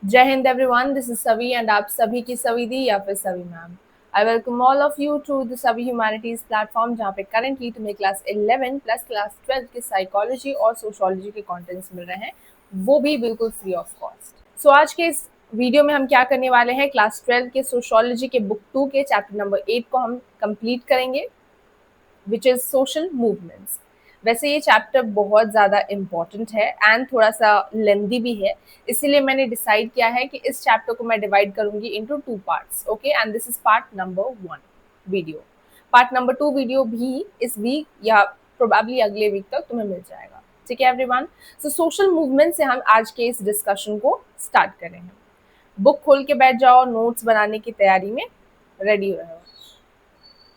जय Hind everyone, this is Savi and आप सभी की सविदी या फिर Savi ma'am. I welcome all of you to the Savi humanities platform, जहाँ पे करेंटली तुम्हें क्लास 11 प्लस क्लास 12 की साइकोलॉजी और सोशोलॉजी के कंटेंट्स मिल रहे हैं, वो भी बिल्कुल फ्री ऑफ कॉस्ट। सो आज के इस वीडियो में हम क्या करने वाले हैं, क्लास 12 के सोशोलॉजी के बुक 2 के चैप्टर नंबर 8 को हम कंप्लीट करेंगे, विच इज सोशल मूवमेंट्स। वैसे ये चैप्टर बहुत ज़्यादा इम्पॉर्टेंट है एंड थोड़ा सा लेंदी भी है, इसीलिए मैंने डिसाइड किया है कि इस चैप्टर को मैं डिवाइड करूंगी into 2 parts. Okay, and this is part number 1 video. Part number 2 video भी इस वीक या प्रोबेबली अगले वीक तक तुम्हें मिल जाएगा। ठीक है एवरीवन। सो सोशल मूवमेंट से हम आज के इस डिस्कशन को स्टार्ट करेंगे। बुक खोल के बैठ जाओ, नोट्स बनाने की तैयारी में रेडी रहो,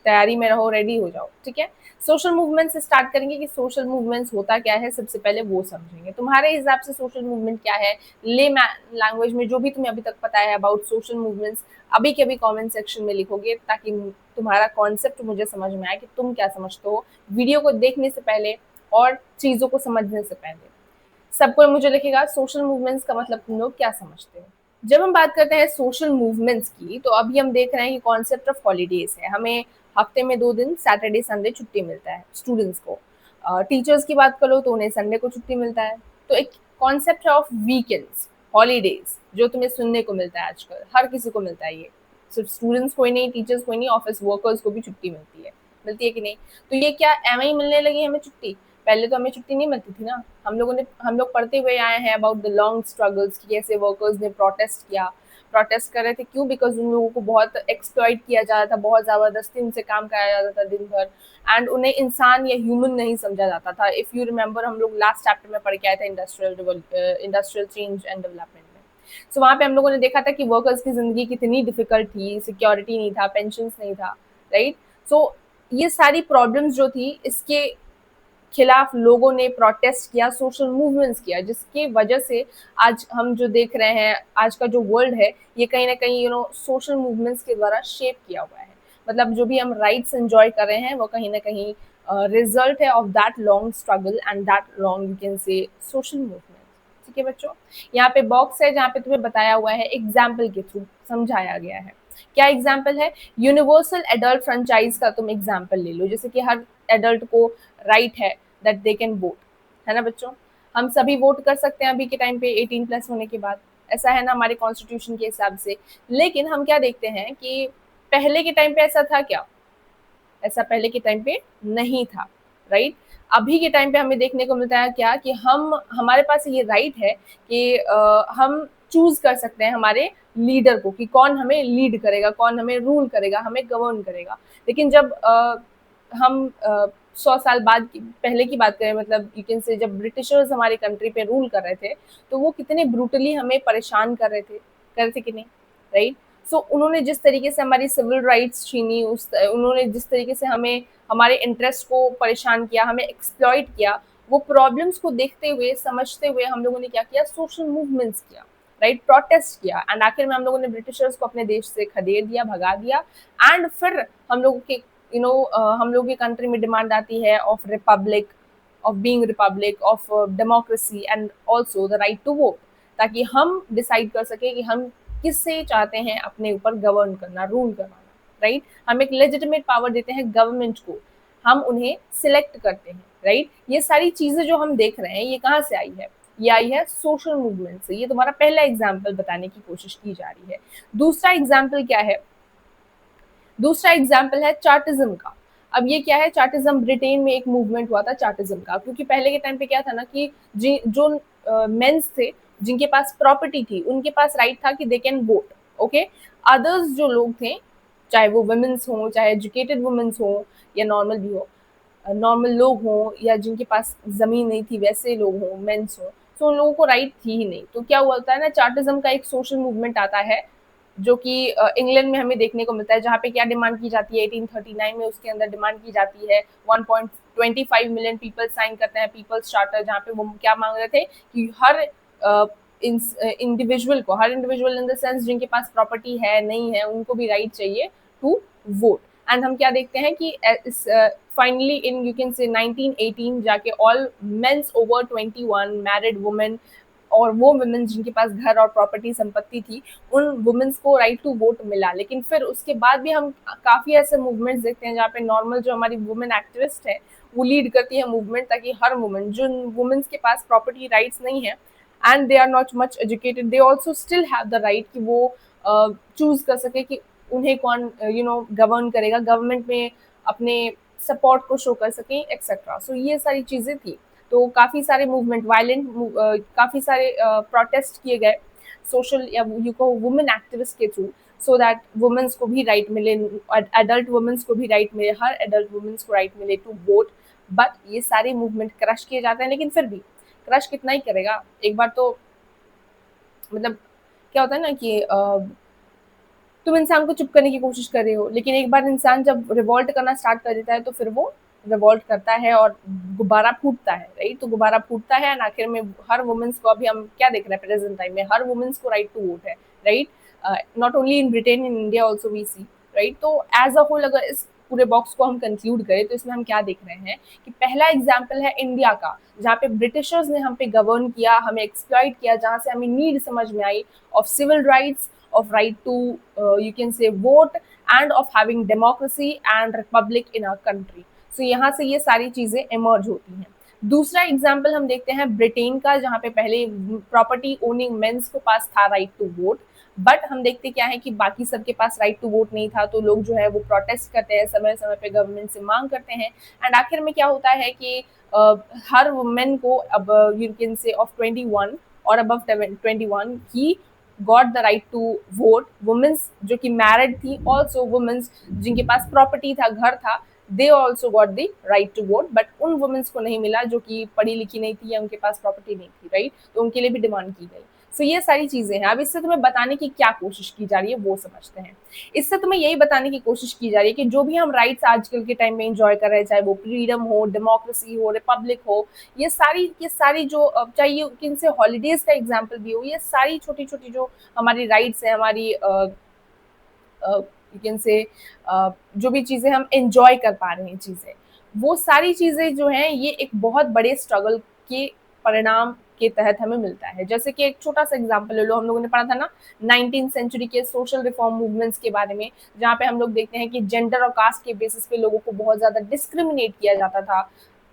तैयारी में रहो, रेडी हो जाओ। ठीक है, सोशल मूवमेंट से स्टार्ट करेंगे कि सोशल मूवमेंट्स होता क्या है, सबसे पहले वो समझेंगे। तुम्हारे हिसाब से सोशल मूवमेंट क्या है, ले लैंग्वेज में जो भी तुम्हें अभी तक पता है अबाउट सोशल मूवमेंट्स, अभी के अभी कमेंट सेक्शन में लिखोगे, ताकि तुम्हारा कॉन्सेप्ट मुझे समझ में आए कि तुम क्या समझते हो वीडियो को देखने से पहले और चीज़ों को समझने से पहले। सबको मुझे लिखेगा सोशल मूवमेंट्स का मतलब तुम लोग क्या समझते हो। जब हम बात करते हैं सोशल मूवमेंट्स की, तो अभी हम देख रहे हैं कि कॉन्सेप्ट ऑफ हॉलीडेज है। हमें हफ्ते में 2 दिन सैटरडे संडे छुट्टी मिलता है स्टूडेंट्स को। टीचर्स की बात करो तो उन्हें संडे को छुट्टी मिलता है। तो एक कॉन्सेप्ट है ऑफ वीकेंड्स, हॉलीडेज, जो तुम्हें सुनने को मिलता है आजकल, हर किसी को मिलता है। ये सिर्फ स्टूडेंट्स को ही नहीं, टीचर्स को ही नहीं, ऑफिस वर्कर्स को भी छुट्टी मिलती है कि नहीं। तो ये क्या एम ही मिलने लगी हमें छुट्टी? पहले तो हमें छुट्टी नहीं मिलती थी ना। हम लोग पढ़ते हुए आए हैं अबाउट द लॉन्ग स्ट्रगल्स की कैसे वर्कर्स ने प्रोटेस्ट किया। प्रोटेस्ट कर रहे थे क्यों? बिकॉज उन लोगों को बहुत एक्सप्लॉइट किया जा रहा था, बहुत ज़बरदस्ती उनसे काम कराया जाता था दिन भर, एंड उन्हें इंसान या ह्यूमन नहीं समझा जाता था। इफ़ यू रिमेंबर, हम लोग लास्ट चैप्टर में पढ़ के आए थे इंडस्ट्रियल चेंज एंड डेवलपमेंट में। सो वहाँ पे हम लोगों ने देखा था कि वर्कर्स की ज़िंदगी कितनी डिफिकल्ट थी, सिक्योरिटी नहीं था, पेंशन नहीं था, राइट। सो ये सारी प्रॉब्लम्स जो थी, इसके खिलाफ लोगों ने प्रोटेस्ट किया, सोशल मूवमेंट्स किया, जिसकी वजह से आज हम जो देख रहे हैं, आज का जो वर्ल्ड है, ये कहीं ना कहीं सोशल मूवमेंट्स के द्वारा शेप किया हुआ है। मतलब जो भी हम राइट्स एंजॉय कर रहे हैं, वो कहीं ना कहीं रिजल्ट है of that long struggle and that long you can से सोशल मूवमेंट। ठीक है बच्चों, यहाँ पे बॉक्स है जहाँ पे तुम्हें बताया हुआ है, एग्जाम्पल के थ्रू समझाया गया है। क्या एग्जाम्पल है? यूनिवर्सल एडल्ट फ्रेंचाइज का तुम एग्जाम्पल ले लो, जैसे कि हर एडल्ट को राइट है दैट दे कैन वोट, है ना बच्चों। हम सभी वोट कर सकते हैं अभी के टाइम पे 18 प्लस होने के बाद, ऐसा है ना हमारे कॉन्स्टिट्यूशन के हिसाब से। लेकिन हम क्या देखते हैं कि पहले के टाइम पे ऐसा था क्या? ऐसा पहले के टाइम पे नहीं था, राइट। अभी के टाइम पे हमें देखने को मिलता है क्या, कि हमारे पास ये राइट है कि हम चूज कर सकते हैं हमारे लीडर को, कि कौन हमें लीड करेगा, कौन हमें रूल करेगा, हमें गवर्न करेगा। लेकिन जब हम 100 साल बाद पहले की बात करें, मतलब यू कैन से जब ब्रिटिशर्स हमारे कंट्री पे रूल कर रहे थे, तो वो कितने ब्रूटली हमें परेशान कर रहे थे कि नहीं, राइट। सो उन्होंने जिस तरीके से हमारी सिविल राइट्स छीनी, उन्होंने जिस तरीके से हमें हमारे इंटरेस्ट को परेशान किया, हमें एक्सप्लॉइट किया, वो प्रॉब्लम्स को देखते हुए, समझते हुए हम लोगों ने क्या किया? सोशल मूवमेंट्स किया, राइट, प्रोटेस्ट किया, एंड आखिर में हम लोगों ने ब्रिटिशर्स को अपने देश से खदेड़ दिया, भगा दिया। एंड फिर हम लोगों के हम लोग की कंट्री में डिमांड आती है of republic, of being republic, of democracy and also the right to vote, ताकि हम डिसाइड कर सके कि हम किससे चाहते हैं अपने ऊपर गवर्न करना, रूल करवाना, राइट। हम एक लेजिटिमेट पावर देते हैं गवर्नमेंट को, हम उन्हें सिलेक्ट करते हैं, राइट। ये सारी चीजें जो हम देख रहे हैं, ये कहाँ से आई है? ये आई है सोशल मूवमेंट से। ये तुम्हारा पहला एग्जाम्पल बताने की कोशिश की जा रही है। दूसरा एग्जाम्पल क्या है? दूसरा एग्जाम्पल है चार्टिज्म का। अब ये क्या है? चार्टिज्म, ब्रिटेन में एक मूवमेंट हुआ था चार्टिज्म का, क्योंकि पहले के टाइम पे क्या था ना, कि जो मेंस थे, जिनके पास प्रॉपर्टी थी, उनके पास राइट था कि they can vote, okay. Others जो लोग थे, चाहे वो वुमेन्स हों, चाहे एजुकेटेड वुमेन्स हों या नॉर्मल भी हो, नॉर्मल लोग हों या जिनके पास जमीन नहीं थी, वैसे लोग हों, मेंस हों, तो उन लोगों को राइट थी ही नहीं। तो क्या हुआ होता है ना, चार्टिज्म का एक सोशल मूवमेंट आता है, जो कि इंग्लैंड में हमें देखने को मिलता है, जहाँ पे क्या डिमांड की जाती है 1839 में, उसके अंदर डिमांड की जाती है 1.25 मिलियन पीपल साइन करते हैं पीपल्स चार्टर, जहाँ पे वो क्या मांग रहे थे कि हर इंडिविजुअल को, हर इंडिविजुअल इन द सेंस जिनके पास प्रॉपर्टी है नहीं है, उनको भी राइट चाहिए टू वोट। एंड हम क्या देखते हैं कि finally in you can say 1918 जाके all mens over 21 married women और वो वुमेन जिनके पास घर और प्रॉपर्टी संपत्ति थी, उन वुमेन्स को राइट टू वोट मिला। लेकिन फिर उसके बाद भी हम काफ़ी ऐसे मूवमेंट्स देखते हैं जहाँ पे नॉर्मल जो हमारी वुमेन एक्टिविस्ट है वो लीड करती है मूवमेंट, ताकि हर वुमेन, जो वुमेन्स के पास प्रॉपर्टी राइट्स नहीं है and they are not much educated, they also still have the right कि वो चूज कर सके कि उन्हें कौन गवर्न करेगा, गवर्नमेंट में अपने सपोर्ट को शो कर सकें एक्सेट्रा। सो ये सारी चीज़ें थी। तो काफ़ी सारे मूवमेंट वायलेंट, काफ़ी सारे प्रोटेस्ट किए गए सोशल या यू को वुमेन एक्टिविस्ट के थ्रू, सो दैट वुमेन्स को भी राइट मिले, एडल्ट वुमेन्स को भी राइट मिले, हर एडल्ट वुमेन्स को राइट मिले टू वोट। बट ये सारे मूवमेंट क्रश किए जाते हैं, लेकिन फिर भी क्रश कितना ही करेगा, एक बार तो मतलब क्या होता है ना कि तुम इंसान को चुप करने की कोशिश कर रहे हो, लेकिन एक बार इंसान जब रिवॉल्ट करना स्टार्ट कर देता है तो फिर वो रिवॉल्ट करता है और गुब्बारा फूटता है, राइट। तो गुब्बारा फूटता है एंड आखिर में हर वुमेन्स को, अभी हम क्या देख रहे हैं प्रेजेंट टाइम में, हर वुमेन्स को राइट टू वोट है, right. Not only in Britain, in India also we see, right. तो एज अ होल अगर इस पूरे बॉक्स को हम कंक्लूड करें तो इसमें हम क्या देख रहे हैं कि पहला एग्जाम्पल है इंडिया का, जहाँ पे ब्रिटिशर्स ने हम पे गवर्न किया, हमें एक्सप्लॉइट किया, जहाँ से हमें नीड समझ में आई ऑफ civil rights, of right to you can say vote, and of having democracy and republic in our country. So यहाँ से ये सारी चीजें emerge होती हैं। दूसरा एग्जाम्पल हम देखते हैं ब्रिटेन का, जहाँ पे पहले प्रॉपर्टी ओनिंग मेंस को पास था राइट टू वोट, बट हम देखते क्या है कि बाकी सबके पास राइट टू वोट नहीं था, तो लोग जो है वो प्रोटेस्ट करते हैं, समय समय पे गवर्नमेंट से मांग करते हैं, एंड आखिर में क्या होता है कि हर वुमेन को अब यू कैन से ऑफ 21 और अबव 21 ही got the right to vote. Womens जो कि मैरिड थी, ऑल्सो वुमेन्स जिनके पास प्रॉपर्टी था, घर था, they also got the right to vote, but उन वुमेन्स को नहीं मिला जो कि पढ़ी लिखी नहीं थी या उनके पास प्रॉपर्टी नहीं थी, राइट। तो उनके लिए भी डिमांड की गई। सो ये सारी चीजें हैं। अब इससे तुम्हें बताने की क्या कोशिश की जा रही है वो समझते हैं। इससे तुम्हें यही बताने की कोशिश की जा रही है कि जो भी हम राइट्स आजकल के टाइम में एंजॉय कर रहे हैं, चाहे वो फ्रीडम हो, डेमोक्रेसी हो, रिपब्लिक हो, ये सारी जो चाहिए किनसे हॉलीडेज का एग्जाम्पल भी हो, ये सारी छोटी छोटी जो हमारी राइट्स है, हमारी यू कैन से जो भी चीज़ें हम एंजॉय कर पा रहे हैं चीज़ें, वो सारी चीज़ें जो हैं ये एक बहुत बड़े स्ट्रगल के परिणाम के तहत हमें मिलता है। जैसे कि एक छोटा सा एग्जांपल ले लो, हम लोगों ने पढ़ा था ना 19th सेंचुरी के सोशल रिफॉर्म मूवमेंट्स के बारे में, जहाँ पे हम लोग देखते हैं कि जेंडर और कास्ट के बेसिस पे लोगों को बहुत ज़्यादा डिस्क्रिमिनेट किया जाता था।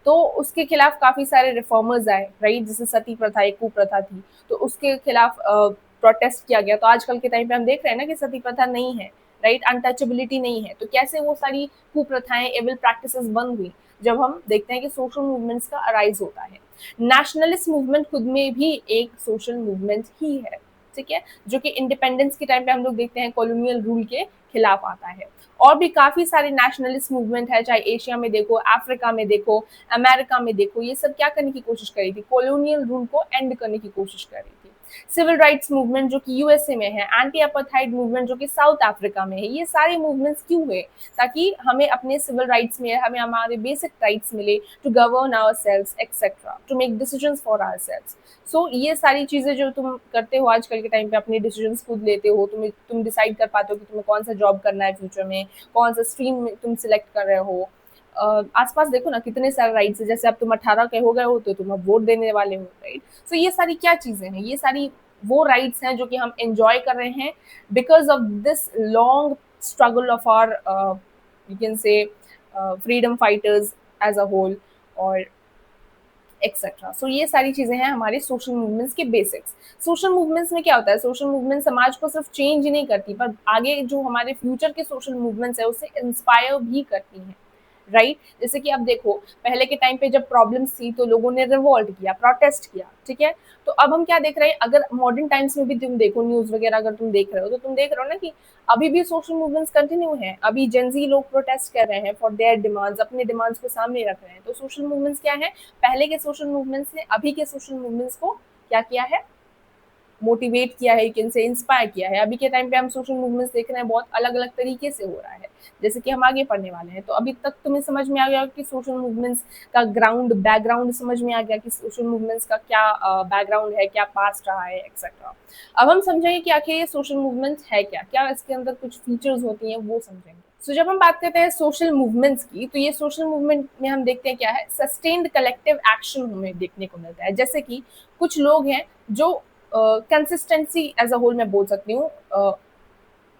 तो उसके खिलाफ काफ़ी सारे रिफॉर्मर्स आए, राइट। जैसे सती प्रथा एक कुप्रथा थी, तो उसके खिलाफ प्रोटेस्ट किया गया। तो आजकल के टाइम पे हम देख रहे हैं ना कि सती प्रथा नहीं है, राइट, अनटचेबिलिटी नहीं है। तो कैसे वो सारी कुप्रथाएं, एविल प्रैक्टिसेस बंद हुई, जब हम देखते हैं कि सोशल मूवमेंट्स का अराइज होता है। नेशनलिस्ट मूवमेंट खुद में भी एक सोशल मूवमेंट ही है, ठीक है, जो कि इंडिपेंडेंस के टाइम पे हम लोग देखते हैं कॉलोनियल रूल के खिलाफ आता है। और भी काफी सारे नेशनलिस्ट मूवमेंट है, चाहे एशिया में देखो, अफ्रीका में देखो, अमेरिका में देखो, ये सब क्या करने की कोशिश करी थी, कॉलोनियल रूल को एंड करने की कोशिश करी थी। सिविल राइट्स मूवमेंट जो कि यूएसए में है, एंटी अपार्थाइड मूवमेंट जो कि साउथ अफ्रीका में है, ये सारे मूवमेंट्स क्यों हुए, ताकि हमें अपने सिविल राइट्स में, हमें हमारे बेसिक राइट्स मिले to govern ourselves etcetera, to make decisions for ourselves. So ये सारी चीजें जो तुम करते हो आजकल के टाइम पे, अपने डिसीजंस खुद लेते हो, तुम डिसाइड कर पाते हो कि तुम्हें कौन सा जॉब करना है फ्यूचर में, कौन सा स्ट्रीम में तुम सिलेक्ट कर रहे हो। आसपास देखो ना कितने सारे राइट्स है, जैसे अब तुम 18 के हो गए हो तो तुम अब वोट देने वाले हो, राइट। सो ये सारी क्या चीजें हैं, ये सारी वो राइट्स हैं जो कि हम एंजॉय कर रहे हैं because of this long struggle of our you can say freedom fighters as a whole और एक्सेट्रा। सो ये सारी चीजें हैं हमारे सोशल मूवमेंट्स के बेसिक्स। सोशल मूवमेंट्स में क्या होता है, सोशल मूवमेंट समाज को सिर्फ चेंज ही नहीं करती, पर आगे जो हमारे फ्यूचर के सोशल मूवमेंट्स है उससे इंस्पायर भी करती हैं, राइट। जैसे कि अब देखो, पहले के टाइम पे जब प्रॉब्लम्स थी तो लोगों ने रिवॉल्ट किया, प्रोटेस्ट किया, ठीक है। तो अब हम क्या देख रहे हैं, अगर मॉडर्न टाइम्स में भी तुम देखो, न्यूज वगैरह अगर तुम देख रहे हो, तो तुम देख रहे हो ना कि अभी भी सोशल मूवमेंट्स कंटिन्यू हैं। अभी जेंजी लोग प्रोटेस्ट कर रहे हैं फॉर देयर डिमांड्स, अपने डिमांड्स को सामने रख रहे हैं। तो सोशल मूवमेंट्स क्या है, पहले के सोशल मूवमेंट्स ने अभी के सोशल मूवमेंट्स को क्या किया है, मोटिवेट किया है, कैन से इंस्पायर किया है। अभी के टाइम पे हम सोशल मूवमेंट्स देख रहे हैं, बहुत अलग अलग तरीके से हो रहा है, जैसे कि हम आगे पढ़ने वाले हैं। तो अभी तक तुम्हें समझ में आ गया कि सोशल मूवमेंट्स का बैकग्राउंड समझ में आ गया कि सोशल मूवमेंट्स का क्या बैकग्राउंड है, क्या पास्ट रहा है एक्सेट्रा। अब हम समझेंगे कि आखिर ये सोशल मूवमेंट्स है क्या, क्या इसके अंदर कुछ फीचर्स होती हैं वो समझेंगे। सो जब हम बात करते हैं सोशल मूवमेंट्स की, तो ये सोशल मूवमेंट में हम देखते हैं क्या है, सस्टेन्ड कलेक्टिव एक्शन हमें देखने को मिलता है। जैसे कि कुछ लोग हैं जो कंसिस्टेंसी एज अ होल मैं बोल सकती हूँ,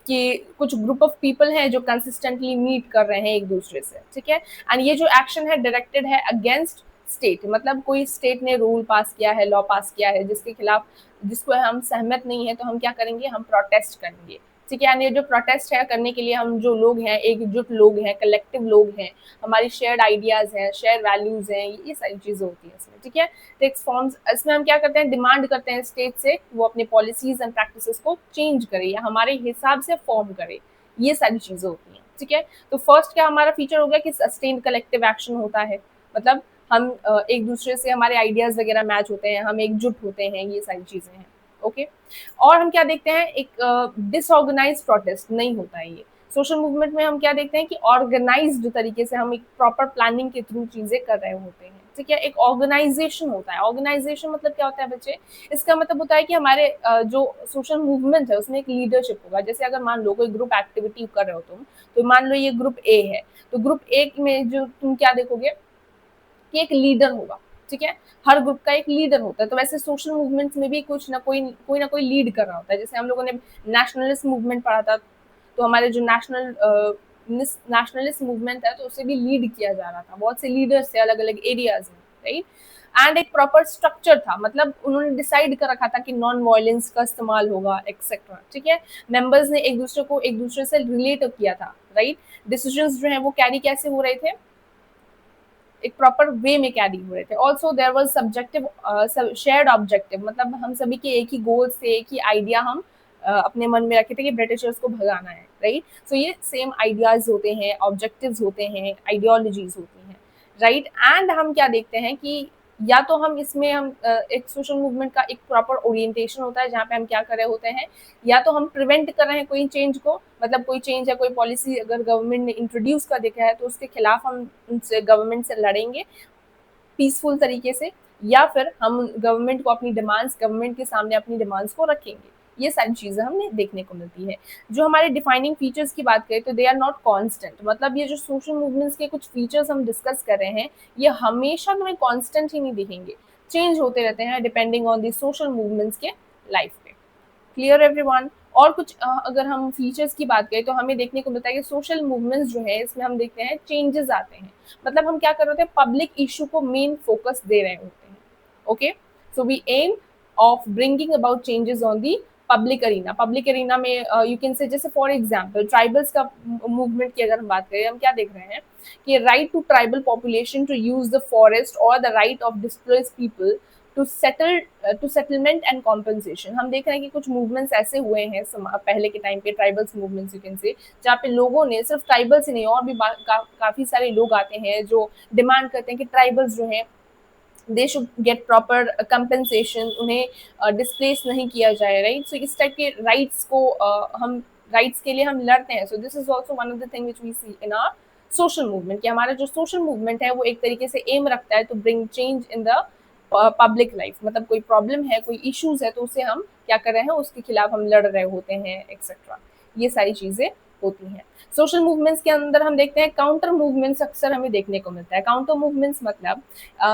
कि कुछ ग्रुप ऑफ पीपल हैं जो कंसिस्टेंटली मीट कर रहे हैं एक दूसरे से, ठीक है। एंड ये जो एक्शन है डायरेक्टेड है अगेंस्ट स्टेट, मतलब कोई स्टेट ने रूल पास किया है, लॉ पास किया है जिसके खिलाफ, जिसको हम सहमत नहीं है, तो हम क्या करेंगे, हम प्रोटेस्ट करेंगे, ठीक है। यानी ये जो प्रोटेस्ट है करने के लिए हम जो लोग हैं, एकजुट लोग हैं, कलेक्टिव लोग हैं, हमारी शेयर्ड आइडियाज हैं, शेयर वैल्यूज हैं, ये सारी चीजें होती हैं इसमें, ठीक है। टेक्स फॉर्म्स, इसमें हम क्या करते हैं, डिमांड करते हैं स्टेट से वो अपने पॉलिसीज एंड प्रैक्टिसेस को चेंज करे या हमारे हिसाब से फॉर्म करे, ये सारी चीजें होती हैं, ठीक है। तो फर्स्ट क्या हमारा फीचर हो गया कि सस्टेन्ड कलेक्टिव एक्शन होता है, मतलब हम एक दूसरे से हमारे आइडियाज वगैरह मैच होते हैं, हम एकजुट होते हैं, ये सारी चीजें हैं, ओके। और हम क्या देखते हैं, एक डिसऑर्गेनाइज प्रोटेस्ट नहीं होता है ये। सोशल मूवमेंट में हम क्या देखते हैं कि ऑर्गेनाइज्ड तरीके से हम एक प्रॉपर प्लानिंग के थ्रू चीजें कर रहे होते हैं, ठीक है। एक ऑर्गेनाइजेशन होता है। ऑर्गेनाइजेशन मतलब क्या होता है बच्चे, इसका मतलब होता है कि हमारे जो सोशल मूवमेंट है उसमें एक लीडरशिप होगा। जैसे अगर मान लो कोई ग्रुप एक्टिविटी कर रहे हो तुम, तो मान लो ये ग्रुप ए है, तो ग्रुप ए में जो तुम क्या देखोगे कि एक लीडर होगा, ठीक है। हर ग्रुप का एक लीडर होता है, तो वैसे सोशल मूवमेंट्स में भी कुछ ना कोई लीड कर रहा होता है। जैसे हम लोगों ने नेशनलिस्ट मूवमेंट पढ़ा था, तो हमारे जो नेशनलिस्ट मूवमेंट है, तो उसे भी लीड किया जा रहा था, बहुत से लीडर्स थे अलग अलग एरियाज में, राइट। एंड एक प्रॉपर स्ट्रक्चर था, मतलब उन्होंने डिसाइड कर रखा था कि नॉन वायलेंस का इस्तेमाल होगा एक्सेट्रा, ठीक है। मेंबर्स ने एक दूसरे से रिलेट किया था, राइट। डिसीजंस जो है वो कैरी कैसे हो रहे थे, एक प्रॉपर वे में कैरी हो रहे थे। Also there was subjective shared objective, मतलब हम सभी के एक ही गोल्स थे, एक ही आइडिया हम अपने मन में रखे थे कि ब्रिटिशर्स को भगाना है, राइट। सो ये सेम आइडियाज होते हैं, ऑब्जेक्टिव्स होते हैं, आइडियोलॉजीज होती हैं, राइट। एंड हम क्या देखते हैं कि या तो हम इसमें एक सोशल मूवमेंट का एक प्रॉपर ओरिएंटेशन होता है जहाँ पे हम क्या कर रहे होते हैं, या तो हम प्रिवेंट कर रहे हैं कोई चेंज को, मतलब कोई चेंज है, कोई पॉलिसी अगर गवर्नमेंट ने इंट्रोड्यूस कर देखा है, तो उसके खिलाफ हम उनसे गवर्नमेंट से लड़ेंगे पीसफुल तरीके से, या फिर हम गवर्नमेंट को अपनी डिमांड्स, गवर्नमेंट के सामने अपनी डिमांड्स को रखेंगे। ये सारी चीजें हमें देखने को मिलती है। जो हमारे डिफाइनिंग फीचर्स की बात करें, तो दे आर नॉट कांस्टेंट, मतलब ये जो सोशल मूवमेंट्स के कुछ फीचर्स हम डिस्कस कर रहे हैं, ये हमेशा तुम्हें कांस्टेंट ही नहीं दिखेंगे, चेंज होते रहते हैं depending on the social movements के लाइफ पे। Clear everyone. और कुछ अगर हम फीचर्स की बात करें, तो हमें देखने को मिलता है कि सोशल मूवमेंट्स जो है, इसमें हम देखते हैं चेंजेस आते हैं, मतलब हम क्या कर रहे होते हैं, पब्लिक इशू को मेन फोकस दे रहे होते हैं, okay. So we aim of bringing about changes on the public arena में यू कैन से, जैसे फॉर एग्जांपल ट्राइबल्स का मूवमेंट की अगर हम बात करें, हम क्या देख रहे हैं कि right to tribal population to use the forest और the right of displaced people to settlement and compensation. हम देख रहे हैं कि कुछ मूवमेंट्स ऐसे हुए हैं पहले के टाइम पे, ट्राइबल्स मूवमेंट्स यू कैन से, जहाँ पे लोगों ने, सिर्फ ट्राइबल्स ही नहीं और भी काफी सारे लोग आते हैं जो डिमांड करते हैं कि ट्राइबल्स जो हैं they should get proper compensation, उन्हें डिस्प्लेस नहीं किया जाए, राइट। सो इस टाइप के राइट्स को हम राइट्स के लिए हम लड़ते हैं। So this is also one of the thing which we see in our social movement, कि हमारा जो सोशल मूवमेंट है वो एक तरीके से एम रखता है to bring change in the public life, मतलब कोई प्रॉब्लम है, कोई इश्यूज है, तो उसे हम क्या कर रहे हैं, उसके खिलाफ हम लड़ रहे होते हैं एक्सेट्रा, ये सारी चीजें होती हैं। सोशल मूवमेंट्स के अंदर हम देखते हैं काउंटर मूवमेंट्स अक्सर हमें देखने को मिलता है। काउंटर मूवमेंट्स मतलब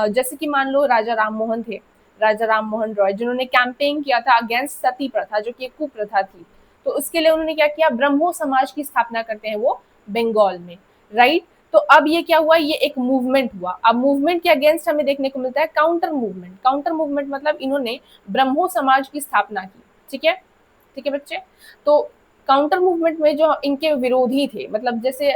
जैसे कि मान लो राजा राम मोहन थे, राजा राम मोहन रॉय, जिन्होंने कैंपेन किया था अगेंस्ट सती प्रथा, जो कि एक कुप्रथा थी। तो उसके लिए उन्होंने क्या किया, ब्रह्मो समाज की स्थापना करते हैं वो बंगाल में, राइट। तो अब ये क्या हुआ, ये एक मूवमेंट हुआ। अब मूवमेंट के अगेंस्ट हमें देखने को मिलता है काउंटर मूवमेंट। काउंटर मूवमेंट मतलब इन्होंने ब्रह्मो समाज की स्थापना की, ठीक है, ठीक है बच्चे। तो काउंटर मूवमेंट में जो इनके विरोधी थे, मतलब जैसे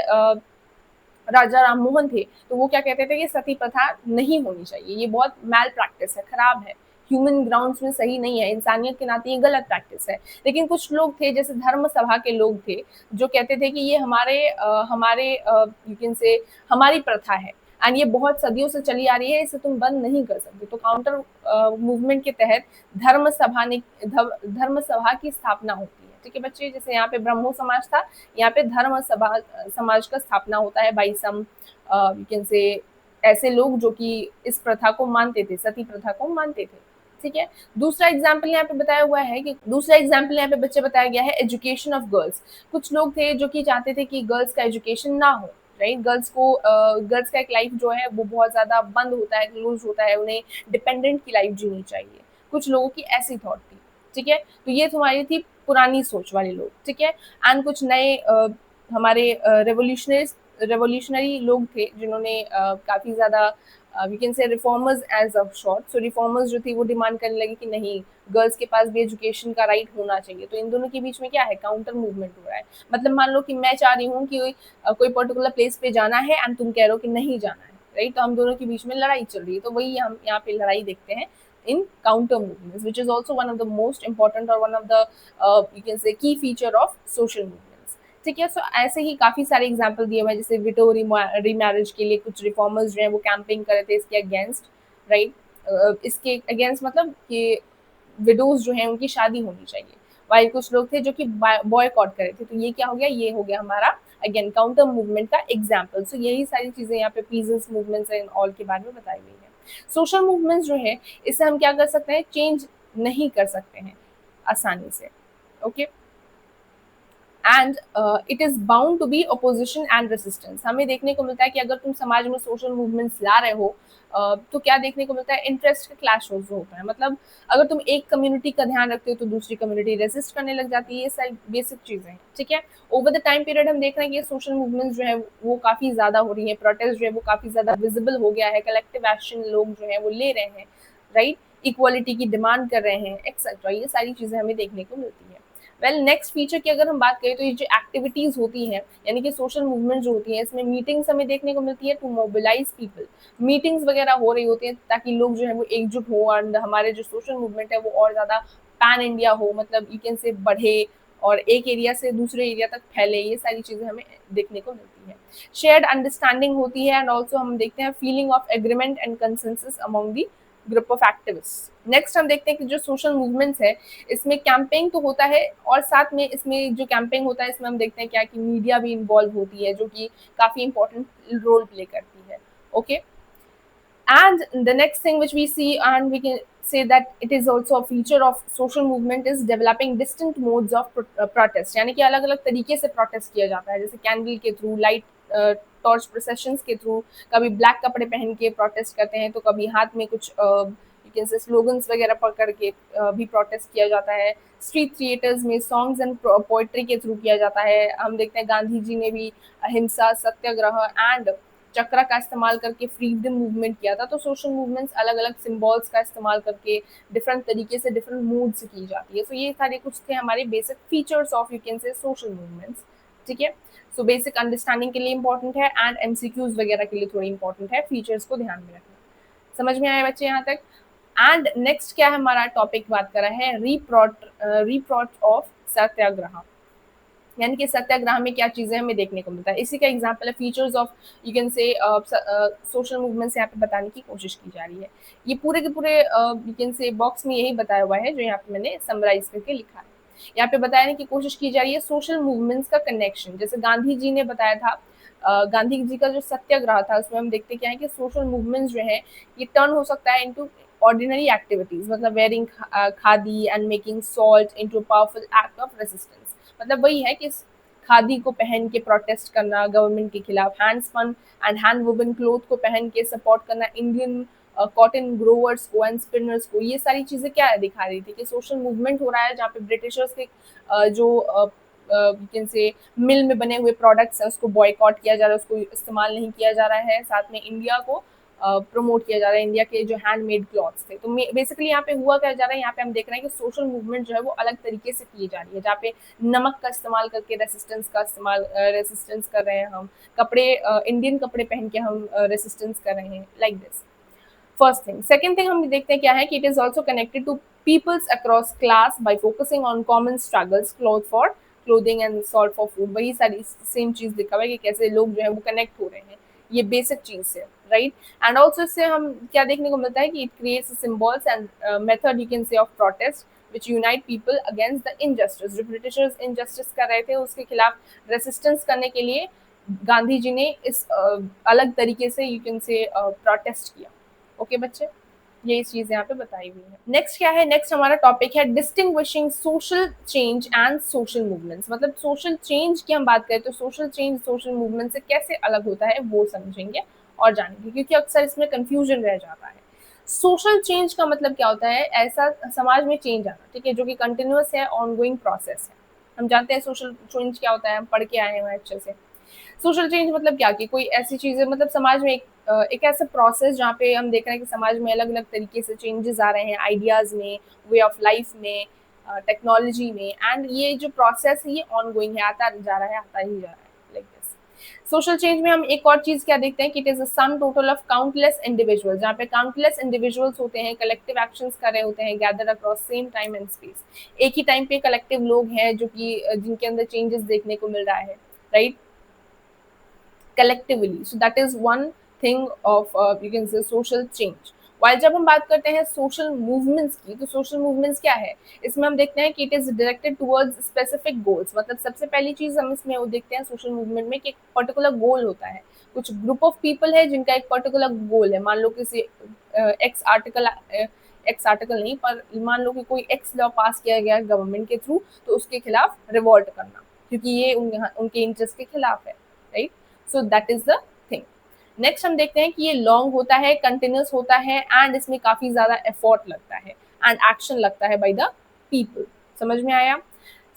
राजा राम मोहन थे, तो वो क्या कहते थे कि सती प्रथा नहीं होनी चाहिए, ये बहुत मैल प्रैक्टिस है, खराब है, ह्यूमन ग्राउंड्स में सही नहीं है, इंसानियत के नाते ये गलत प्रैक्टिस है। लेकिन कुछ लोग थे, जैसे धर्म सभा के लोग थे, जो कहते थे कि ये हमारे यू कैन से हमारी प्रथा है एंड ये बहुत सदियों से चली आ रही है, इसे तुम बंद नहीं कर सकते। तो काउंटर मूवमेंट के तहत धर्म सभा की स्थापना होती है, ठीक है बच्चे। जैसे यहाँ पे ब्रह्मो समाज था, यहाँ पे धर्म सभा समाज का स्थापना होता है बाई सम यू कैन से ऐसे लोग जो कि इस प्रथा को मानते थे, सती प्रथा को मानते थे, ठीक है। दूसरा एग्जाम्पल यहाँ पे बताया हुआ है कि दूसरा एग्जाम्पल यहाँ पे बच्चे बताया गया है एजुकेशन ऑफ गर्ल्स। कुछ लोग थे जो कि चाहते थे कि गर्ल्स का एजुकेशन ना हो, राइट। गर्ल्स का एक लाइफ जो है वो बहुत ज्यादा बंद होता है, क्लोज होता है, उन्हें डिपेंडेंट की लाइफ जीनी चाहिए। कुछ लोगों की ऐसी थॉट थी, ठीक है। तो ये तुम्हारी थी पुरानी सोच वाले लोग, ठीक है। एंड कुछ नए हमारे रेवोल्यूशनरी लोग थे जिन्होंने काफी ज्यादा we can say reformers as a short. So reformers जो थी वो डिमांड करने लगी कि नहीं, गर्ल्स के पास भी एजुकेशन का राइट होना चाहिए। तो इन दोनों के बीच में क्या है, काउंटर मूवमेंट हो रहा है। मतलब मान लो कि मैं चाह रही हूँ कि कोई पर्टिकुलर प्लेस पे जाना है एंड तुम कह रहे हो कि नहीं जाना है, राइट। तो हम दोनों के बीच में लड़ाई चल रही है। तो वही हम यहाँ पे लड़ाई देखते हैं in counter movements, which is also one of the most important और one of the you can say key feature of social movements, ठीक है। सो ऐसे ही काफी सारे एग्जांपल दिए हुए हैं, जैसे विडो रीमैरिज के लिए कुछ रिफॉर्मर्स जो है वो कैंपिंग कर रहे थे इसके अगेंस्ट, राइट। इसके अगेंस्ट मतलब कि विडोज जो है उनकी शादी होनी चाहिए, वाइल कुछ लोग थे जो कि बॉयकॉट कर रहे थे। तो ये क्या हो गया, ये हो गया हमारा अगेन काउंटर मूवमेंट का एग्जाम्पल। सो यही सारी चीजें यहाँ पे पीजेंस मूवमेंट्स एंड ऑल के बारे में बताई गई है। सोशल मूवमेंट्स जो है इससे हम क्या कर सकते हैं, चेंज नहीं कर सकते हैं आसानी से, okay. And it is bound to be opposition and resistance. हमें देखने को मिलता है कि अगर तुम समाज में सोशल मूवमेंट्स ला रहे हो तो क्या देखने को मिलता है, इंटरेस्ट का क्लैश होता है। मतलब अगर तुम एक कम्युनिटी का ध्यान रखते हो तो दूसरी कम्युनिटी रेसिस्ट करने लग जाती है। ये सारी बेसिक चीजें हैं, ठीक है। ओवर द टाइम पीरियड हम देख रहे हैं कि ये सोशल मूवमेंट्स जो है वो काफी ज्यादा हो रही है, प्रोटेस्ट जो है वो काफी ज्यादा विजिबल हो गया है, कलेक्टिव एक्शन लोग जो है वो ले रहे हैं, राइट। इक्वालिटी की डिमांड कर रहे हैं एक्सेट्रा। ये सारी चीजें हमें देखने को मिलती है। वेल नेक्स्ट फीचर की अगर हम बात करें तो ये जो एक्टिविटीज होती हैं, यानी कि सोशल मूवमेंट जो होती है, इसमें मीटिंग्स हमें देखने को मिलती है टू मोबिलाइज पीपल। मीटिंग्स वगैरह हो रही होती है ताकि लोग जो है वो एकजुट हो एंड हमारे जो सोशल मूवमेंट है वो और ज्यादा पैन इंडिया हो, मतलब यू कैन से बढ़े और एक एरिया से दूसरे एरिया तक फैले। ये सारी चीजें हमें देखने को मिलती है। शेयर्ड अंडरस्टैंडिंग होती है एंड ऑल्सो हम देखते हैं feeling of agreement and consensus among the group of activist. Next हम देखते हैं कि जो सोशल मूवमेंट्स है इसमें कैंपेनिंग तो होता है और साथ में इसमें जो कैंपेनिंग होता है इसमें हम देखते हैं क्या कि मीडिया भी इन्वॉल्व होती है जो कि काफी इंपॉर्टेंट रोल प्ले करती है, okay. And the next thing which we see, and we can say that it is also a feature of social movement, is developing distinct modes of protest। यानी कि अलग अलग तरीके से प्रोटेस्ट किया जाता है, जैसे कैंडल के थ्रू, लाइट टॉर्च प्रोसेशंस के थ्रू, कभी ब्लैक कपड़े पहन के प्रोटेस्ट करते हैं, तो कभी हाथ में कुछ स्लोगन्स वगैरह पकड़ के भी प्रोटेस्ट किया जाता है। स्ट्रीट थिएटर्स में सॉन्ग्स एंड पोएट्री के थ्रू किया जाता है। हम देखते हैं गांधी जी ने भी अहिंसा, सत्याग्रह एंड चक्रा का इस्तेमाल करके फ्रीडम मूवमेंट किया था। तो सोशल मूवमेंट्स अलग अलग सिंबल्स का इस्तेमाल करके डिफरेंट तरीके से डिफरेंट मूड से की जाती है। सो ये सारे कुछ थे हमारे basic features of you can से सोशल मूवमेंट्स, ठीक है। सो बेसिक अंडरस्टैंडिंग के लिए इंपॉर्टेंट है एंड एमसीक्यूज वगैरह के लिए थोड़ी इंपॉर्टेंट है, फीचर्स को ध्यान में रखना। समझ में आया बच्चे यहाँ तक? एंड नेक्स्ट क्या है हमारा टॉपिक बात कर रहा है, रीप्रोच ऑफ सत्याग्रह। यानी कि सत्याग्रह में क्या चीजें हमें देखने को मिलता है, इसी का एग्जांपल है फीचर्स ऑफ यू कैन से सोशल मूवमेंट्स यहाँ पे बताने की कोशिश की जा रही है। ये पूरे के पूरे यू कैन से बॉक्स में यही बताया हुआ है जो यहाँ पे मैंने समराइज करके लिखा है। यहाँ पे बताने की कोशिश की जा रही है सोशल मूवमेंट्स का कनेक्शन। जैसे गांधी जी ने बताया था, गांधी जी का जो सत्याग्रह था उसमें हम देखते क्या है कि सोशल मूवमेंट्स जो है ये टर्न हो सकता है इनटू ऑर्डिनरी एक्टिविटीज, मतलब wearing khadi and making salt into powerful act of resistance. मतलब वही है कि खादी को पहन के प्रोटेस्ट करना गवर्नमेंट के खिलाफ, hand spun and hand woven cloth को पहन के सपोर्ट करना इंडियन कॉटन ग्रोवर्स को एंड स्पिनर्स को। ये सारी चीजें क्या दिखा रही थी कि सोशल मूवमेंट हो रहा है जहाँ पे ब्रिटिशर्स के जो कैन से मिल में बने हुए प्रोडक्ट्स हैं उसको बॉयकॉट किया जा रहा है, उसको इस्तेमाल नहीं किया जा रहा है। साथ में इंडिया को प्रमोट किया जा रहा है, इंडिया के जो हैंडमेड क्लॉथ्स थे। तो बेसिकली यहाँ पे हुआ क्या जा रहा है, यहाँ पे हम देख रहे हैं कि सोशल मूवमेंट जो है वो अलग तरीके से की जा रही है, जहाँ पे नमक का इस्तेमाल करके रेसिस्टेंस कर रहे हैं हम, कपड़े इंडियन कपड़े पहन के हम रेसिस्टेंस कर रहे हैं, like this. First thing. Second thing हम देखते हैं क्या है कि it is also connected to peoples across class by focusing on common struggles, cloth for clothing and salt for food. वही सारी सेम चीज दिखा हुआ है कि कैसे लोग जो है वो कनेक्ट हो रहे हैं, ये बेसिक चीज है, राइट। एंड ऑल्सो इससे हम क्या देखने को मिलता है कि it creates symbols and method you can से of protest which unite people against the injustice. जो ब्रिटिशर्स इनजस्टिस कर रहे थे उसके खिलाफ रेसिस्टेंस करने के लिए गांधी जी ने इस अलग तरीके से यू कैन से प्रोटेस्ट किया, ओके बच्चे। ये चीज यहाँ पे बताई हुई है। नेक्स्ट क्या है, नेक्स्ट हमारा टॉपिक है distinguishing social change and social movements. मतलब सोशल चेंज की हम बात करें तो सोशल चेंज सोशल मूवमेंट से कैसे अलग होता है वो समझेंगे और जानेंगे, क्योंकि अक्सर इसमें कंफ्यूजन रह जाता है। सोशल चेंज का मतलब क्या होता है, ऐसा समाज में चेंज आना, ठीक है, जो कि कंटिन्यूअस है, ऑनगोइंग प्रोसेस है। हम जानते हैं सोशल चेंज क्या होता है, हम पढ़ के आए हैं अच्छे से। सोशल चेंज मतलब क्या, कि कोई ऐसी चीजें, मतलब समाज में एक ऐसा प्रोसेस जहाँ पे हम देख रहे हैं कि समाज में अलग अलग तरीके से चेंजेस आ रहे हैं, आइडियाज में, वे ऑफ लाइफ में, टेक्नोलॉजी में, एंड ये जो प्रोसेस है ये ऑन गोइंग है, आता जा रहा है, आता ही जा रहा है, लाइक दिस। सोशल चेंज में हम एक और चीज क्या देखते हैं कि it is a sum total of countless individuals, जहाँ पे काउंटलेस इंडिविजुअल्स होते हैं, कलेक्टिव एक्शंस कर रहे होते हैं, gather across same time and space. एक ही टाइम पे कलेक्टिव लोग हैं जो कि जिनके अंदर चेंजेस देखने को मिल रहा है, right, collectively. So that is one thing of you can say social change. While जब हम बात करते हैं सोशल मूवमेंट्स की, तो सोशल मूवमेंट्स क्या है, इसमें हम देखते हैं कि it is directed towards specific goals. मतलब सबसे पहली चीज हम इसमें वो देखते हैं सोशल मूवमेंट में कि एक पर्टिकुलर गोल होता है, कुछ ग्रुप ऑफ पीपल है जिनका एक पर्टिकुलर गोल है। मान लो किसी एक्स आर्टिकल नहीं, पर मान लो कि कोई एक्स लॉ पास किया गया गवर्नमेंट के थ्रू, तो उसके खिलाफ रिवॉल्ट करना, क्योंकि ये उनके इंटरेस्ट के खिलाफ है, right. So that is the thing. Next हम देखते हैं कि ये लॉन्ग होता है, कंटिन्यूस होता है, एंड इसमें काफी ज्यादा एफर्ट लगता है एंड एक्शन लगता है बाय द पीपल। समझ में आया?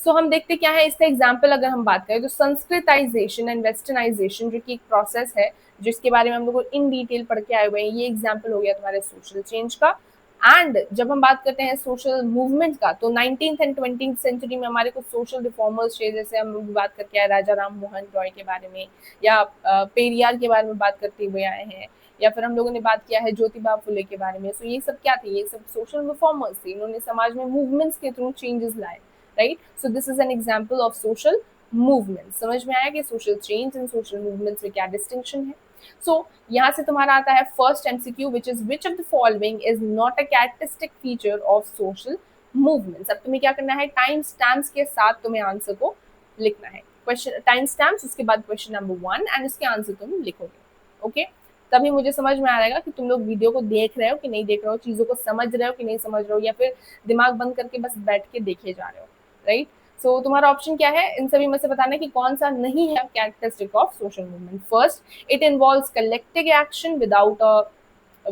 सो हम देखते क्या है, इसका एग्जाम्पल अगर हम बात करें तो संस्कृताइजेशन एंड वेस्टर्नाइजेशन, जो कि एक प्रोसेस है जिसके बारे में हम लोग इन डिटेल पढ़ के आए हुए हैं, ये एग्जाम्पल हो गया तुम्हारे सोशल चेंज का। एंड जब हम बात करते हैं सोशल मूवमेंट का, तो 19th एंड 20th सेंचुरी में हमारे कुछ सोशल रिफॉर्मर्स थे, जैसे हम लोग बात करके आए राजा राम मोहन रॉय के बारे में, या पेरियार के बारे में बात करते हुए आए हैं, या फिर हम लोगों ने बात किया है ज्योतिबा फुले के बारे में। सो ये सब क्या थे, ये सब सोशल रिफॉर्मर्स थे, इन्होंने समाज में मूवमेंट्स के थ्रू चेंजेस लाए, right. So this is an example of social movement. समझ में आया कि social change and social movements में क्या डिस्टिंक्शन है। सो यहाँ से तुम्हारा आता है first MCQ, which is which of the following is not a characteristic feature of social movements. अब तुम्हें क्या करना है, टाइम स्टैम्प्स के साथ तुम्हें आंसर को लिखना है। क्वेश्चन टाइम स्टैम्प्स, उसके बाद क्वेश्चन नंबर 1 एंड उसके आंसर तुम लिखोगे, ओके। तभी मुझे समझ में आ रहेगा कि तुम लोग वीडियो को देख रहे हो कि नहीं देख रहे हो, चीजों को समझ रहे हो कि नहीं समझ रहे हो, या फिर दिमाग बंद करके बस बैठ के देखे जा रहे हो, राइट। सो तुम्हारा ऑप्शन क्या है, इन सभी में से बताना है कि कौन सा नहीं है characteristic of social movement. First, it involves collective action without a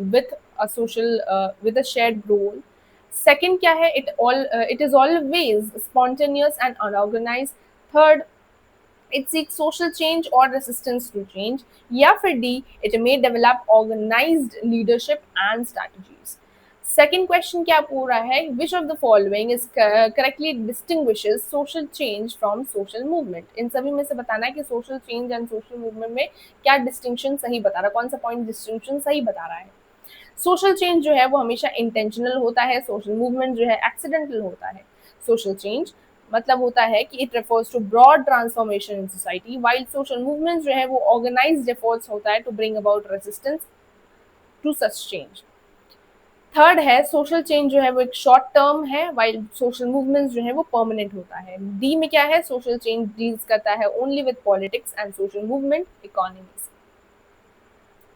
with a social with a shared goal. Second क्या है, it is always spontaneous and unorganized. Third, it seeks social change or resistance to change. या फिर D, it may develop organized leadership and strategies. Second question क्या पूरा है, which of the following is correctly distinguishes social change from social movement। इन सभी में से बताना है कि social change and social movement में क्या distinction सही बता रहा है, कौन सा point distinction सही बता रहा है। सोशल चेंज जो है वो हमेशा इंटेंशनल होता है, सोशल मूवमेंट जो है एक्सीडेंटल होता है। सोशल चेंज मतलब होता है कि it refers to broad transformation in society, while social movement जो है वो ऑर्गेनाइज्ड एफर्ट्स होता है to bring about resistance to such change. Third है, सोशल चेंज जो है वो एक शॉर्ट टर्म है, वाइल सोशल मूवमेंट जो है वो परमानेंट होता है। डी में क्या है, सोशल चेंज डील्स करता है only with politics and social movement economy.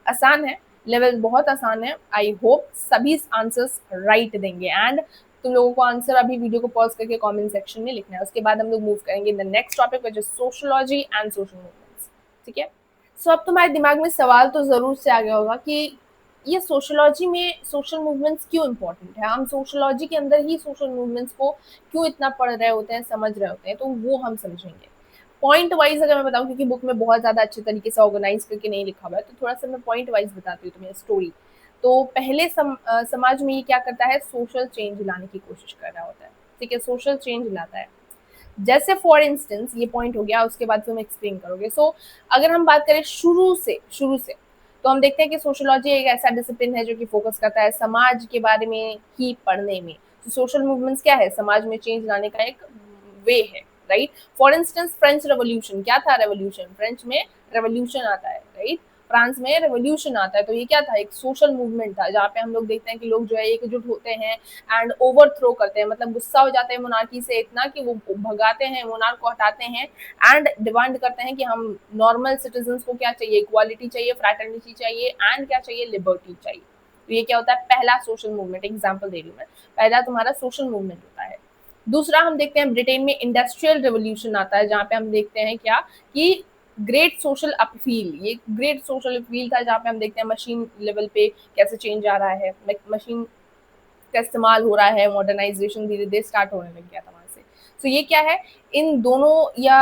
आसान है, लेवल बहुत आसान है। आई होप सभी आंसर्स राइट देंगे, एंड तुम लोगों को आंसर अभी वीडियो को पॉज करके कमेंट सेक्शन में लिखना है। उसके बाद हम लोग मूव करेंगे the next topic which is sociology and social movements, ठीक है। सो अब तुम्हारे दिमाग में सवाल तो जरूर से आ गया होगा कि ये सोशियोलॉजी में सोशल मूवमेंट्स क्यों इंपॉर्टेंट है, हम सोशियोलॉजी के अंदर ही सोशल मूवमेंट्स को क्यों इतना पढ़ रहे होते हैं, समझ रहे होते हैं, तो वो हम समझेंगे पॉइंट वाइज। अगर मैं बताऊं, क्योंकि बुक में बहुत ज्यादा अच्छे तरीके से ऑर्गेनाइज करके नहीं लिखा हुआ है, तो थोड़ा सा मैं पॉइंट वाइज बताती हूँ तुम्हें स्टोरी। तो पहले समाज में ये क्या करता है, सोशल चेंज लाने की कोशिश कर रहा होता है, ठीक है, सोशल चेंज लाता है। जैसे फॉर इंस्टेंस ये पॉइंट हो गया, उसके बाद तुम एक्सप्लेन करोगे। सो अगर हम बात करें शुरू से तो हम देखते हैं कि सोशियोलॉजी एक ऐसा डिसिप्लिन है जो कि फोकस करता है समाज के बारे में ही पढ़ने में। तो सोशल मूवमेंट्स क्या है, समाज में चेंज लाने का एक वे है, right. For instance French revolution क्या था, रेवोल्यूशन, फ्रेंच में रेवोल्यूशन आता है, राइट, फ्रांस में रेवोल्यूशन आता है। तो ये क्या था, एक सोशल मूवमेंट था, जहाँ पे हम लोग देखते हैं कि लोग जो है एकजुट होते हैं एंड ओवरथ्रो करते हैं, मतलब गुस्सा हो जाते हैं मोनार्की से इतना कि वो भगाते हैं, मोनार्क को हटाते हैं, एंड डिमांड करते हैं कि हम नॉर्मल सिटीजन्स को क्या चाहिए, इक्वालिटी चाहिए, फ्रैटर्निटी चाहिए, एंड क्या चाहिए, लिबर्टी चाहिए, तो ये क्या होता है, पहला सोशल मूवमेंट, एग्जाम्पल दे रही हूँ मैं, पहला तुम्हारा सोशल मूवमेंट होता है। दूसरा हम देखते हैं ब्रिटेन में इंडस्ट्रियल रिवोल्यूशन आता है, जहाँ पे हम देखते हैं क्या कि ग्रेट सोशल अपील, ये ग्रेट सोशल अपील था, जहाँ पे हम देखते हैं मशीन लेवल पे कैसे चेंज आ रहा है, मशीन का इस्तेमाल हो रहा है, मॉडर्नाइजेशन धीरे धीरे स्टार्ट होने लग गया था वहां से। तो ये क्या है, इन दोनों या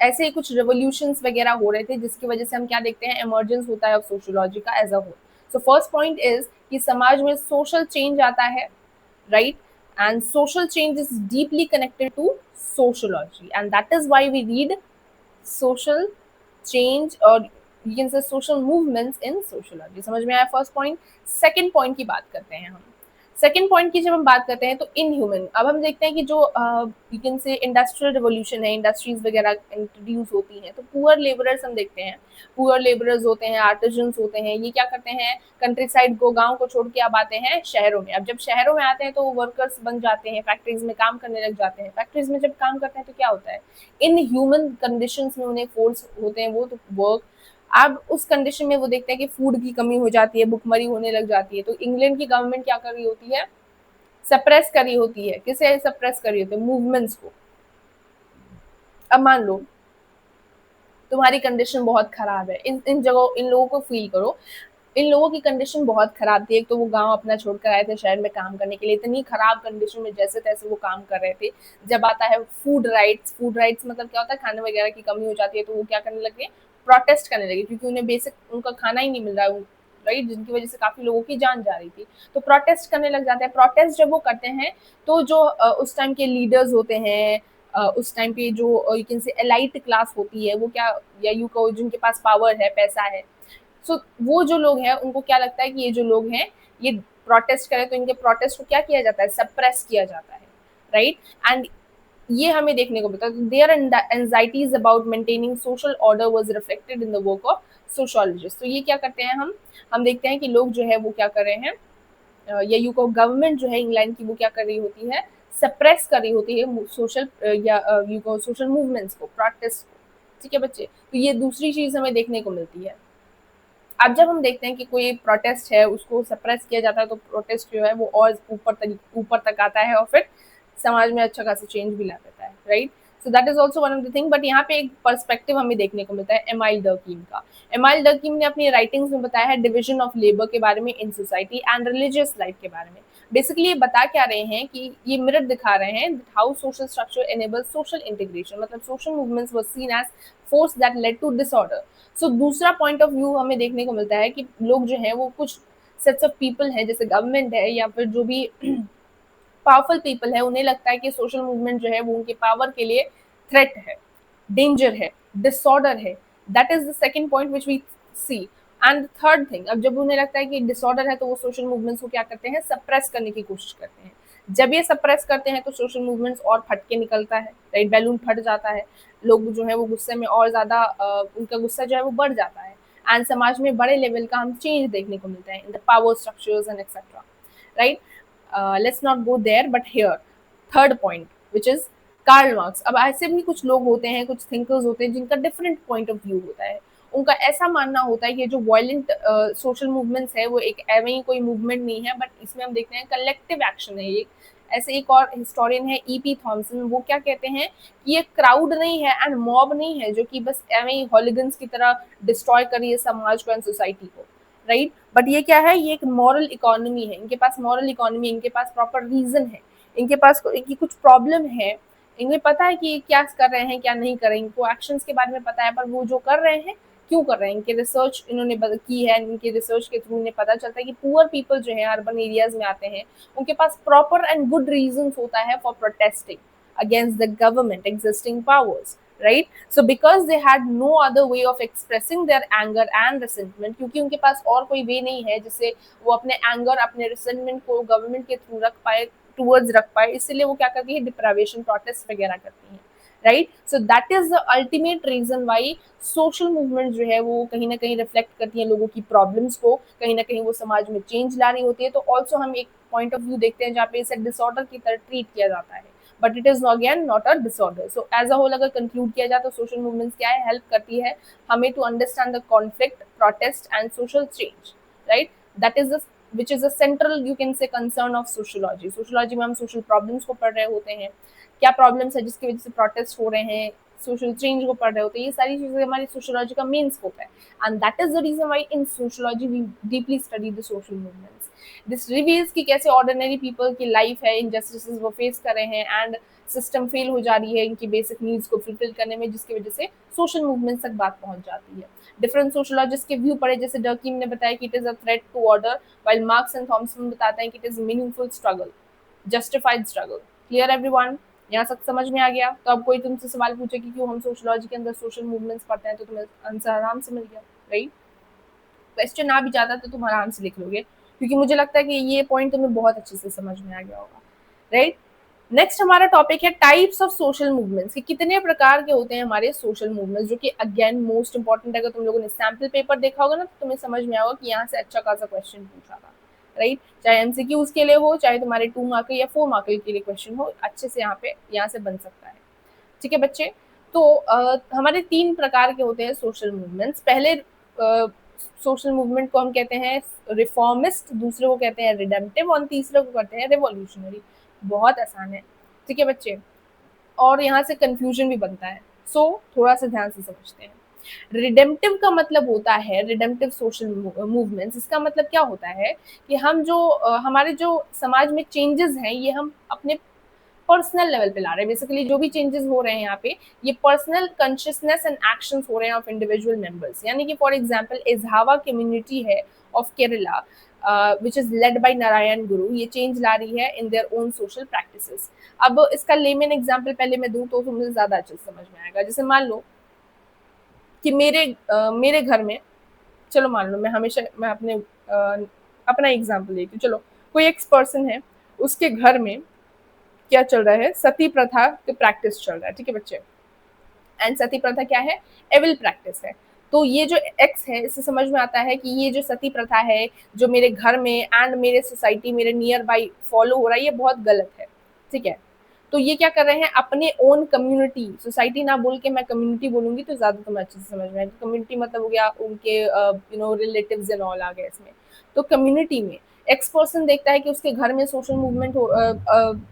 ऐसे ही कुछ रेवोल्यूशंस वगैरह हो रहे थे, जिसकी वजह से हम क्या देखते हैं, इमर्जेंस होता है सोशियोलॉजी का as a whole. So first point is कि समाज में सोशल चेंज आता है, right, and social change is deeply connected to sociology, and that is why we read social change, or you can say social movements in sociology। समझ में आया first point. Second point की बात करते हैं हम। सेकंड पॉइंट की जब हम बात करते हैं तो इनह्यूमन, अब हम देखते हैं कि जो यू कैन से इंडस्ट्रियल रिवोल्यूशन है, इंडस्ट्रीज वगैरह इंट्रोड्यूस होती हैं, तो पुअर लेबरर्स हम देखते हैं, पुअर लेबरर्स होते हैं, आर्टिजन्स होते हैं, ये क्या करते हैं, कंट्री साइड को, गाँव को छोड़ के अब आते हैं शहरों में। अब जब शहरों में आते हैं तो वर्कर्स बन जाते हैं, फैक्ट्रीज में काम करने लग जाते हैं। फैक्ट्रीज में जब काम करते हैं तो क्या होता है, इन ह्यूमन कंडीशंस में उन्हें फोर्स होते हैं वो तो वर्क। अब उस कंडीशन में वो देखते हैं कि फूड की कमी हो जाती है, भुखमरी होने लग जाती है, तो इंग्लैंड की गवर्नमेंट क्या कर रही होती है, सप्रेस करी होती है। किसे सप्रेस करी होती है, मूवमेंट्स को। अब मान लो तुम्हारी कंडीशन बहुत खराब है, इन इन जगहों, इन लोगों को फील करो, इन लोगों की कंडीशन बहुत खराब थी। एक तो वो गांव अपना छोड़कर आए थे शहर में काम करने के लिए, इतनी खराब कंडीशन में जैसे तैसे वो काम कर रहे थे। जब आता है फूड राइट्स, फूड राइट्स मतलब क्या होता है, खाने वगैरह की कमी हो जाती है, तो वो क्या करने लगे, प्रोटेस्ट करने लगे, क्योंकि उन्हें बेसिक उनका खाना ही नहीं मिल रहा है, राइट, जिनकी वजह से काफी लोगों की जान जा रही थी। तो प्रोटेस्ट करने लग जाते हैं। प्रोटेस्ट जब वो करते हैं तो जो उस टाइम के लीडर्स होते हैं, उस टाइम पे जो you can say elite class होती है, वो क्या, या यू कहो जिनके पास पावर है, पैसा है, सो वो जो लोग हैं उनको क्या लगता है कि ये जो लोग हैं ये प्रोटेस्ट करें, तो इनके प्रोटेस्ट को क्या किया जाता है, सप्रेस किया जाता है, राइट। एंड ये हमें देखने को मिलता है। Their anxieties about maintaining social order was reflected in the work of sociologist. तो ये क्या करते हैं, हम देखते हैं कि लोग जो है वो क्या कर रहे हैं, या यू को गवर्नमेंट जो है इंग्लैंड की, वो क्या कर रही होती है, सप्रेस कर रही होती है सोशल, या यू को सोशल मूवमेंट्स को, प्रोटेस्ट को। ठीक है बच्चे, तो ये दूसरी चीज हमें देखने को मिलती है। अब जब हम देखते हैं कि कोई प्रोटेस्ट है उसको सप्रेस किया जाता है, तो प्रोटेस्ट जो है वो और ऊपर तक आता है, और फिर समाज में अच्छा खासा चेंज भी ला देता है, right. So that is also one of the thing. But यहाँ पे एक पर्सपेक्टिव हमें देखने को मिलता है एमाइल डर्कीम का। एमाइल डर्कीम ने अपनी राइटिंग्स में बताया है डिविजन ऑफ लेबर के बारे में in society and religious life के बारे में। बेसिकली ये बता क्या रहे हैं कि ये मिरर दिखा रहे हैं how social structure enable social integration, मतलब social movements were seen as force that led to disorder. So दूसरा पॉइंट ऑफ व्यू हमें देखने को मिलता है कि लोग जो हैं वो कुछ सेट्स ऑफ पीपल हैं, जैसे गवर्नमेंट है या फिर जो भी पावरफुल पीपल है, उन्हें लगता है कि सोशल मूवमेंट जो है वो उनके पावर के लिए थ्रेट है, डेंजर है, डिसऑर्डर है। That is the second point which we see. And third thing, अब जब उन्हें लगता है कि डिसऑर्डर है तो वो सोशल मूवमेंट्स को क्या करते हैं, सप्रेस करने की कोशिश करते हैं। जब ये सप्रेस करते हैं तो सोशल मूवमेंट्स और फट के निकलता है, राइट, बैलून फट जाता है, लोग जो है वो गुस्से में और ज्यादा उनका गुस्सा जो है वो बढ़ जाता है, एंड समाज में बड़े लेवल का हम चेंज देखने को मिलता है in the power structures and etcetera, right. Let's not go there, but here third point which is Karl Marx. अब ऐसे भी कुछ लोग होते हैं, कुछ थिंकर्स होते हैं जिनका डिफरेंट पॉइंट ऑफ व्यू होता है। उनका ऐसा मानना होता है कि जो वायलेंट सोशल मूवमेंट्स है वो एक एवं ही कोई मूवमेंट नहीं है, बट इसमें हम देखते हैं कलेक्टिव एक्शन है ये। ऐसे एक और हिस्टोरियन है ईपी थॉमसन, वो क्या कहते हैं कि ये क्राउड नहीं है एंड मॉब नहीं है जो कि बस एवं ही हॉलीगन्स की तरह डिस्ट्रॉय कर रही है समाज को एंड सोसाइटी को, राइट। बट ये क्या है, ये एक मॉरल इकोनॉमी है, इनके पास मॉरल इकोनॉमी, इनके पास प्रॉपर रीजन है, इनके पास इनकी कुछ प्रॉब्लम है, इन्हें पता है कि क्या कर रहे हैं क्या नहीं कर रहे हैं, इनको एक्शंस के बारे में पता है, पर वो जो कर रहे हैं क्यों कर रहे हैं, इनके रिसर्च इन्होंने की है, इनके रिसर्च के थ्रू इन्हें पता चलता है कि पुअर पीपल जो है अर्बन एरियाज में आते हैं, उनके पास प्रॉपर एंड गुड रीजन होता है for protesting against the government existing powers, right? So because they had no other way of expressing their anger and resentment, क्योंकि उनके पास और कोई वे नहीं है जिससे वो अपने एंगर, अपने रिसेंटमेंट को गवर्नमेंट के थ्रू रख पाए, टूवर्ड्स रख पाए, इसलिए वो क्या करती है, डिप्रावेशन प्रोटेस्ट वगैरह करती है, right. So that is the ultimate reason why social movement जो है वो कहीं ना कहीं रिफ्लेक्ट करती है लोगों की प्रॉब्लम्स को, कहीं ना कहीं वो समाज में चेंज ला रही होती है। तो ऑल्सो हम एक पॉइंट ऑफ व्यू देखते हैं जहाँ पे इसे डिसऑर्डर की तरह ट्रीट किया जाता है, but it is again not a disorder. So as a whole अगर कंक्लूड किया जाए तो सोशल मूवमेंट्स क्या है, हेल्प करती है हमें to understand the conflict, protest and social change, right. That is the which is a central you can say concern of sociology. Sociology में हम सोशल प्रॉब्लम्स को पढ़ रहे होते हैं, क्या प्रॉब्लम्स है जिसकी वजह से प्रोटेस्ट हो रहे हैं, सोशल चेंज को पढ़ रहे होते हैं, ये सारी चीजें हमारी सोशियोलॉजी का मेन स्कोप है। And that is the reason why in sociology we deeply study the social movements. This reveals कि कैसे ऑर्डिनरी पीपल की लाइफ है, इनजस्टिसेस वो फेस कर रहे हैं एंड सिस्टम फेल हो जा रही है इनकी बेसिक नीड्स को फुलफिल करने में, जिसकी वजह से सोशल मूवमेंट तक बात पहुंच जाती है। डिफरेंट सोशियोलॉजिस्ट के व्यू पढ़े, जैसे डर्कीम ने बताया कि it is a threat to order, while Marx and Thompson बताते हैं कि इट इज meaningful struggle, justified struggle. Clear everyone? यहाँ तक समझ में आ गया? तो अब कोई तुमसे सवाल पूछे कि क्यों हम सोशियोलॉजी के अंदर सोशल मूवमेंट्स पढ़ते हैं, तो तुम्हें आंसर आराम से मिल गया, राइट? क्वेश्चन आ भी जाता तो तुम आराम से लिख लोगे, क्योंकि मुझे लगता है कि ये पॉइंट तुम्हें बहुत अच्छे से समझ में आ गया होगा, राइट? नेक्स्ट हमारा टॉपिक है टाइप्स ऑफ सोशल मूवमेंट्स, कि कितने प्रकार के होते हैं हमारे सोशल मूवमेंट्स, जो कि अगेन मोस्ट इंपॉर्टेंट है। अगर तुम लोगों ने सैम्पल पेपर देखा होगा ना, तो तुम्हें समझ में आएगा कि यहाँ से अच्छा खासा क्वेश्चन पूछा था, राइट? चाहे एमसीक्यूज के लिए हो, चाहे तुम्हारे 2 मार्क या 4 मार्क के लिए क्वेश्चन हो, अच्छे से यहाँ से बन सकता है। ठीक है बच्चे? तो हमारे 3 प्रकार के होते हैं सोशल मूवमेंट्स। पहले सोशल मूवमेंट को हम कहते हैं रिफॉर्मिस्ट, दूसरे को कहते हैं रिडेम्पटिव और तीसरे को कहते हैं रिवॉल्यूशनरी। बहुत आसान है, ठीक है बच्चे? और यहाँ से कंफ्यूजन भी बनता है, सो थोड़ा सा ध्यान से समझते हैं। रिडेम्पटिव का मतलब होता है, रिडेम्पटिव सोशल मूवमेंट्स, इसका मतलब क्या होता है कि हम जो हमारे जो समाज में चेंजेस हैं, ये हम अपने पर्सनल लेवल पे ला रहे हैं। बेसिकली जो भी चेंजेस हो रहे हैं यहाँ पे, ये पर्सनल कॉन्शियसनेस एंड एक्शंस हो रहे हैं ऑफ इंडिविजुअल मेंबर्स। यानी कि फॉर एग्जांपल इजहावा कम्युनिटी है of Kerala, which is led by Narayan गुरु, ये चेंज ला रही है in their own social practices. अब इसका लेमन एग्जाम्पल पहले मैं दूं तो तुम्हें ज्यादा अच्छे से समझ में आएगा। जैसे मान लो कि मेरे घर में, चलो मान लो मैं अपना एग्जाम्पल लेती हूँ। चलो, कोई एक पर्सन है, उसके घर में क्या चल रहा है, सती प्रथा की प्रैक्टिस चल रहा है, ठीक है बच्चे? एंड सती प्रथा क्या है? एविल प्रैक्टिस है। तो ये जो एक्स है, इससे समझ में आता है कि ये जो सती प्रथा है, जो मेरे घर में एंड मेरे सोसाइटी, मेरे नियर बाई फॉलो हो रहा है, ये बहुत गलत है, ठीक है? तो ये क्या कर रहे हैं, अपने ओन कम्युनिटी, सोसाइटी ना बोल के मैं कम्युनिटी बोलूंगी तो ज्यादा तुम्हें अच्छे से समझ में आएगा। कम्युनिटी मतलब हो गया उनके रिलेटिव्स एंड ऑल आ गए इसमें। तो कम्युनिटी में एक्स पर्सन देखता है कि उसके घर में सोशल मूवमेंट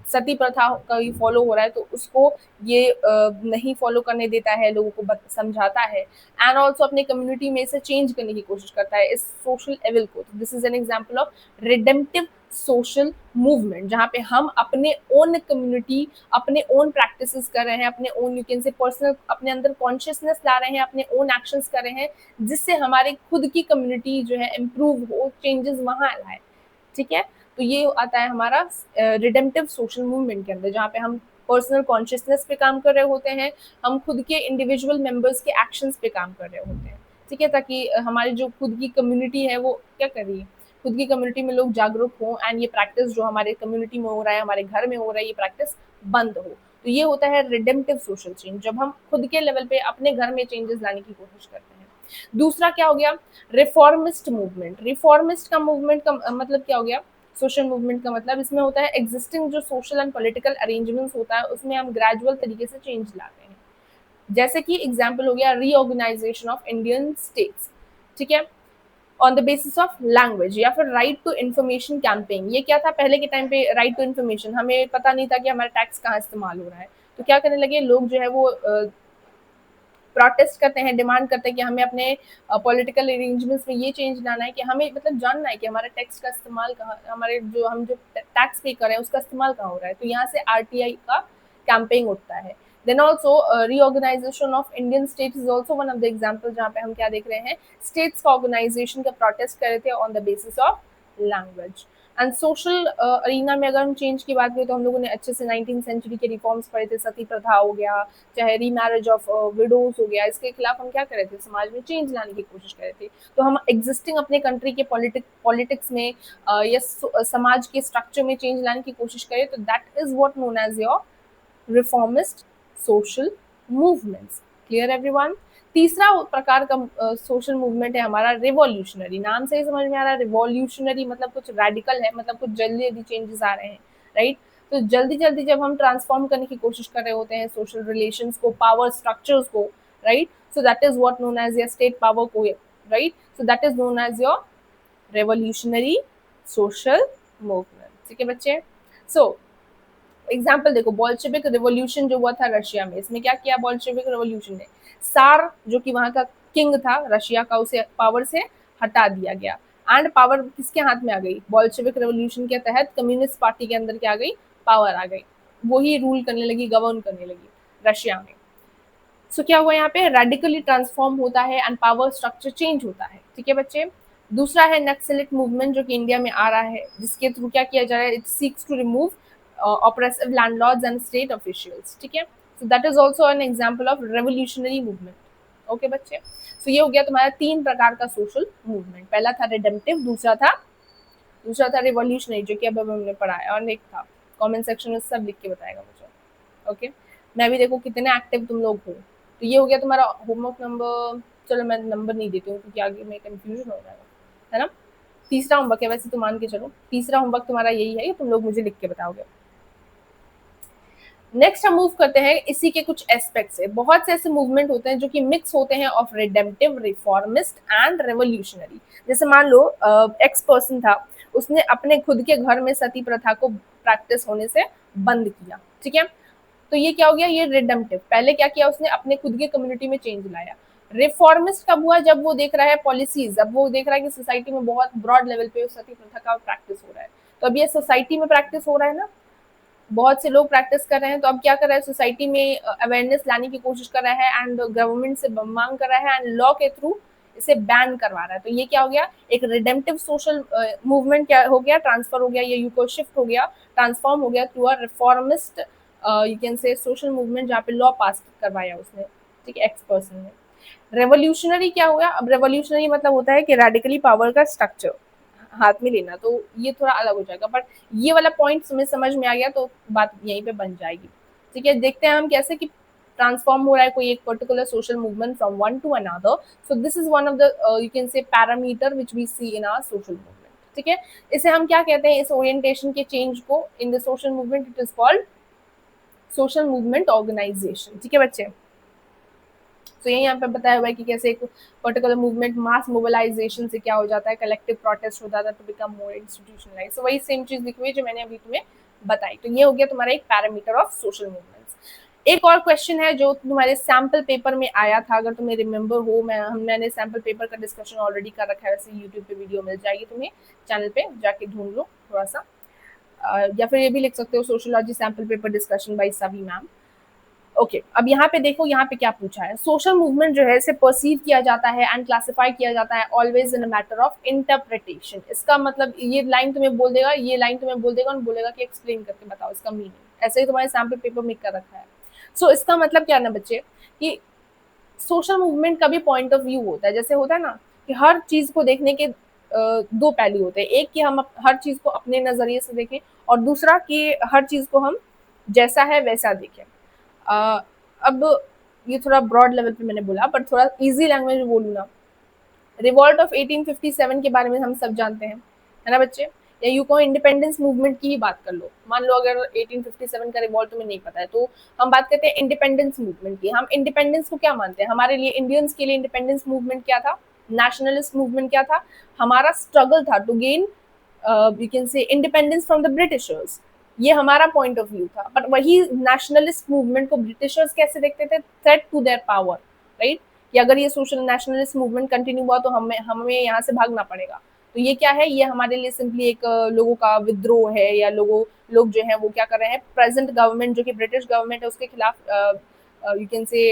सती प्रथा का फॉलो हो रहा है, तो उसको ये नहीं फॉलो करने देता है, लोगों को समझाता है एंड ऑल्सो अपने कम्युनिटी में इसे चेंज करने की कोशिश करता है इस सोशल एविल को। This is an example of redemptive social movement, जहाँ पे हम अपने ओन कम्युनिटी, अपने ओन प्रैक्टिसेस कर रहे हैं, अपने own you can say personal, अपने अंदर कॉन्शियसनेस ला रहे हैं, अपने ओन एक्शंस कर रहे हैं, जिससे हमारे खुद की कम्युनिटी जो है इम्प्रूव हो, चेंजेस वहां लाए, ठीक है? तो ये आता है हमारा रिडेम्पटिव सोशल मूवमेंट के अंदर, जहाँ पे हम पर्सनल कॉन्शियसनेस पे काम कर रहे होते हैं, हम खुद के इंडिविजुअल मेंबर्स के एक्शंस पे काम कर रहे होते हैं, ठीक है? ताकि हमारी जो खुद की कम्युनिटी है वो क्या कर रही है, खुद की कम्युनिटी में लोग जागरूक हों एंड ये प्रैक्टिस जो हमारे कम्युनिटी में हो रहा है, हमारे घर में हो रहा है, ये प्रैक्टिस बंद हो। तो ये होता है रिडेम्पटिव सोशल चेंज, जब हम खुद के लेवल पे अपने घर में चेंजेस लाने की कोशिश करते हैं। दूसरा क्या हो गया, रिफॉर्मिस्ट मूवमेंट। रिफॉर्मिस्ट का मूवमेंट का मतलब क्या हो गया, सोशल मूवमेंट का मतलब इसमें होता है एग्जिस्टिंग जो सोशल एंड पॉलिटिकल अरेंजमेंट्स होता है, उसमें हम ग्रेजुअल तरीके से चेंज लाते हैं। जैसे कि एग्जाम्पल हो गया रीऑर्गेनाइजेशन ऑफ इंडियन स्टेट्स, ठीक है, on the basis of language, या फिर राइट टू इन्फॉर्मेशन कैंपेन। ये क्या था पहले के टाइम पे, राइट टू इन्फॉर्मेशन, हमें पता नहीं था कि हमारा टैक्स कहाँ इस्तेमाल हो रहा है, तो क्या करने लगे लोग जो है वो प्रोटेस्ट करते हैं, डिमांड करते हैं कि हमें अपने पॉलिटिकल अरेंजमेंट्स में ये चेंज लाना है, कि हमें मतलब जानना है कि हमारे टैक्स का इस्तेमाल कहाँ, हमारे जो हम जो टैक्स पे कर रहे हैं उसका इस्तेमाल कहाँ हो रहा है। तो यहाँ से आरटीआई का कैंपेन उठता है। Then also reorganisation of Indian states is also one of the example, जहाँ पे हम क्या देख रहे हैं, स्टेट्स का ऑर्गेनाइजेशन का प्रोटेस्ट कर रहे थे on the basis of language. And social arena में अगर हम चेंज की बात करें, तो हम लोगों ने अच्छे से 19th सेंचुरी के रिफॉर्म्स पढ़े थे, सती प्रथा हो गया, चाहे रीमैरिज ऑफ विडोज हो गया, इसके खिलाफ हम क्या कर रहे थे, समाज में चेंज लाने की कोशिश कर रहे थे। तो हम एग्जिस्टिंग अपने कंट्री के पॉलिटिक्स में या समाज के स्ट्रक्चर में चेंज लाने की कोशिश करें, तो that is what known as your reformist social movements. Clear everyone? तीसरा प्रकार का सोशल मूवमेंट है हमारा रिवॉल्यूशनरी। नाम से ही समझ में आ रहा है, रिवॉल्यूशनरी मतलब कुछ रेडिकल है, मतलब कुछ जल्दी जल्दी चेंजेस आ रहे हैं, राइट? तो जल्दी जल्दी जब हम ट्रांसफॉर्म करने की कोशिश कर रहे होते हैं सोशल रिलेशंस को, पावर स्ट्रक्चर्स को, right? So that is what known as your state power को, right? So that is known as your revolutionary social movement. ठीक है बच्चे। सो एग्जाम्पल देखो, बोल्शेविक रिवॉल्यूशन जो हुआ था रशिया में, इसमें क्या किया बोल्शेविक रिवॉल्यूशन ने, सार जो कि वहां का किंग था रशिया का, उसे पावर से हटा दिया गया। एंड पावर किसके हाथ में आ गई? बोल्शेविक रिवॉल्यूशन के तहत कम्युनिस्ट पार्टी के अंदर क्या आ गई? पावर आ गई, वही रूल करने लगी, गवर्न करने लगी रशिया में। सो क्या हुआ यहाँ पे? रेडिकली ट्रांसफॉर्म होता है एंड पावर स्ट्रक्चर चेंज होता है। ठीक है बच्चे। दूसरा है नक्सलिट मूवमेंट जो कि इंडिया में आ रहा है, जिसके थ्रू क्या किया जा रहा है? It seeks to remove oppressive landlords and state officials। ठीक है। So that is also an example of revolutionary movement. Okay बच्चे। सो ये हो गया तुम्हारा 3 प्रकार का सोशल मूवमेंट। पहला था रिडेम्पटिव, दूसरा था रिवॉल्यूशनरी जो कि अब हमने पढ़ा है, और एक था कमेंट सेक्शन में सब लिख के बताएगा मुझे। ओके। मैं भी देखो कितने एक्टिव तुम लोग हो। तो ये हो गया तुम्हारा होमवर्क नंबर, चलो मैं नंबर नहीं देती हूँ क्योंकि आगे में कंफ्यूजन हो जाएगा, है ना। तीसरा होमवर्क है, वैसे तो मान के चलो तीसरा होमवर्क तुम्हारा यही है कि तुम लोग मुझे लिख के बताओगे। नेक्स्ट हम मूव करते हैं इसी के कुछ एस्पेक्ट से। बहुत से ऐसे मूवमेंट होते हैं जो कि मिक्स होते हैं of redemptive, reformist and revolutionary. जैसे मान लो एक्स पर्सन था, उसने अपने खुद के घर में सती प्रथा को प्रैक्टिस होने से बंद किया। ठीक है। तो ये क्या हो गया? ये रिडेम्पटिव। पहले क्या किया उसने? अपने खुद के कम्युनिटी में चेंज लाया। रिफॉर्मिस्ट कब हुआ? जब वो देख रहा है पॉलिसीज, अब वो देख रहा है कि सोसाइटी में बहुत ब्रॉड लेवल पे सती प्रथा का प्रैक्टिस हो रहा है। तो अब ये सोसाइटी में प्रैक्टिस हो रहा है ना, बहुत से लोग प्रैक्टिस कर रहे हैं, तो अब क्या कर रहा है? सोसाइटी में अवेयरनेस लाने की कोशिश कर रहा है एंड गवर्नमेंट से मांग कर रहा है एंड लॉ के थ्रू इसे बैन करवा रहा है। तो ये क्या हो गया? एक रिडेम्पटिव सोशल मूवमेंट क्या हो गया? ट्रांसफर हो गया, ये यूको शिफ्ट हो गया, ट्रांसफॉर्म हो गया through a reformist you can से सोशल मूवमेंट, जहाँ पे लॉ पास करवाया उसने। ठीक है, एक्स पर्सन ने। रेवोल्यूशनरी क्या हुआ? अब रेवोल्यूशनरी मतलब होता है कि रेडिकली पावर का स्ट्रक्चर हाथ में लेना, तो ये थोड़ा अलग हो जाएगा, बट ये वाला पॉइंट तुम्हें समझ में आ गया तो बात यहीं पे बन जाएगी। ठीक है, देखते हैं हम कैसे कि ट्रांसफॉर्म हो रहा है कोई एक particular social movement from one to another. So this is one of the you can say parameter which we see in our social movement. ठीक है, इसे हम क्या कहते हैं? इस ओरिएंटेशन के चेंज को in the social movement it is called social movement organisation. ठीक है बच्चे। तो यही यहाँ पे बताया हुआ है कि कैसे एक पर्टिकुलर मूवमेंट मास मोबिलाइजेशन से क्या हो जाता है? कलेक्टिव प्रोटेस्ट हो जाता है टू बिकम मोर इंस्टीट्यूशनलाइज। सो वही सेम चीज लिखी हुई जो मैंने अभी तुम्हें बताई। तो ये हो गया तुम्हारा एक पैरामीटर ऑफ सोशल मूवमेंट्स। एक और क्वेश्चन है जो तुम्हारे सैम्पल पेपर में आया था, अगर तुम्हें रिमेंबर हो, मैंने सैम्पल पेपर का डिस्कशन ऑलरेडी कर रखा है, वैसे यूट्यूब पे वीडियो मिल जाएगी तुम्हें, चैनल पे जाके ढूंढ लो थोड़ा सा, या फिर ये भी लिख सकते हो sociology sample paper discussion by सभी मैम। ओके, अब यहाँ पे देखो, यहाँ पे क्या पूछा है? सोशल मूवमेंट जो है इसे परसीव किया जाता है एंड क्लासिफाई किया जाता है always in a matter of interpretation. इसका मतलब ये लाइन तुम्हें बोल देगा, ये लाइन तुम्हें बोल देगा और बोलेगा कि एक्सप्लेन करके बताओ इसका मीनिंग। ऐसे ही तुम्हारे सैम्पल पेपर में कर रखा है। सो इसका मतलब क्या ना बच्चे, कि सोशल मूवमेंट का भी पॉइंट ऑफ व्यू होता है। जैसे होता है ना कि हर चीज को देखने के दो पहलू होते हैं, एक कि हम हर चीज को अपने नजरिए से देखें, और दूसरा कि हर चीज को हम जैसा है वैसा देखें। अब ये थोड़ा ब्रॉड लेवल पे मैंने बोला, पर थोड़ा इजी लैंग्वेज में बोलूँ ना, रिवॉल्ट ऑफ 1857 के बारे में हम सब जानते हैं, है ना बच्चे। या यू को इंडिपेंडेंस मूवमेंट की ही बात कर लो। मान लो अगर 1857 का रिवॉल्ट तुम्हें नहीं पता है, तो हम बात करते हैं इंडिपेंडेंस मूवमेंट की। हम इंडिपेंडेंस को क्या मानते हैं? हमारे लिए, इंडियंस के लिए इंडिपेंडेंस मूवमेंट क्या था? नेशनलिस्ट मूवमेंट क्या था? हमारा स्ट्रगल था to gain you can say independence from the Britishers. ये हमारा पॉइंट ऑफ व्यू था। बट वही नेशनलिस्ट मूवमेंट को ब्रिटिशर्स कैसे देखते थे? Threat to their power, right? कि अगर ये सोशल नेशनलिस्ट मूवमेंट कंटिन्यू हुआ तो हमें हमें यहाँ से भागना पड़ेगा। तो ये क्या है? ये हमारे लिए सिंपली एक लोगों का विद्रोह है, या लोग जो है वो क्या कर रहे हैं, प्रेजेंट गवर्नमेंट जो कि ब्रिटिश गवर्नमेंट है उसके खिलाफ you can say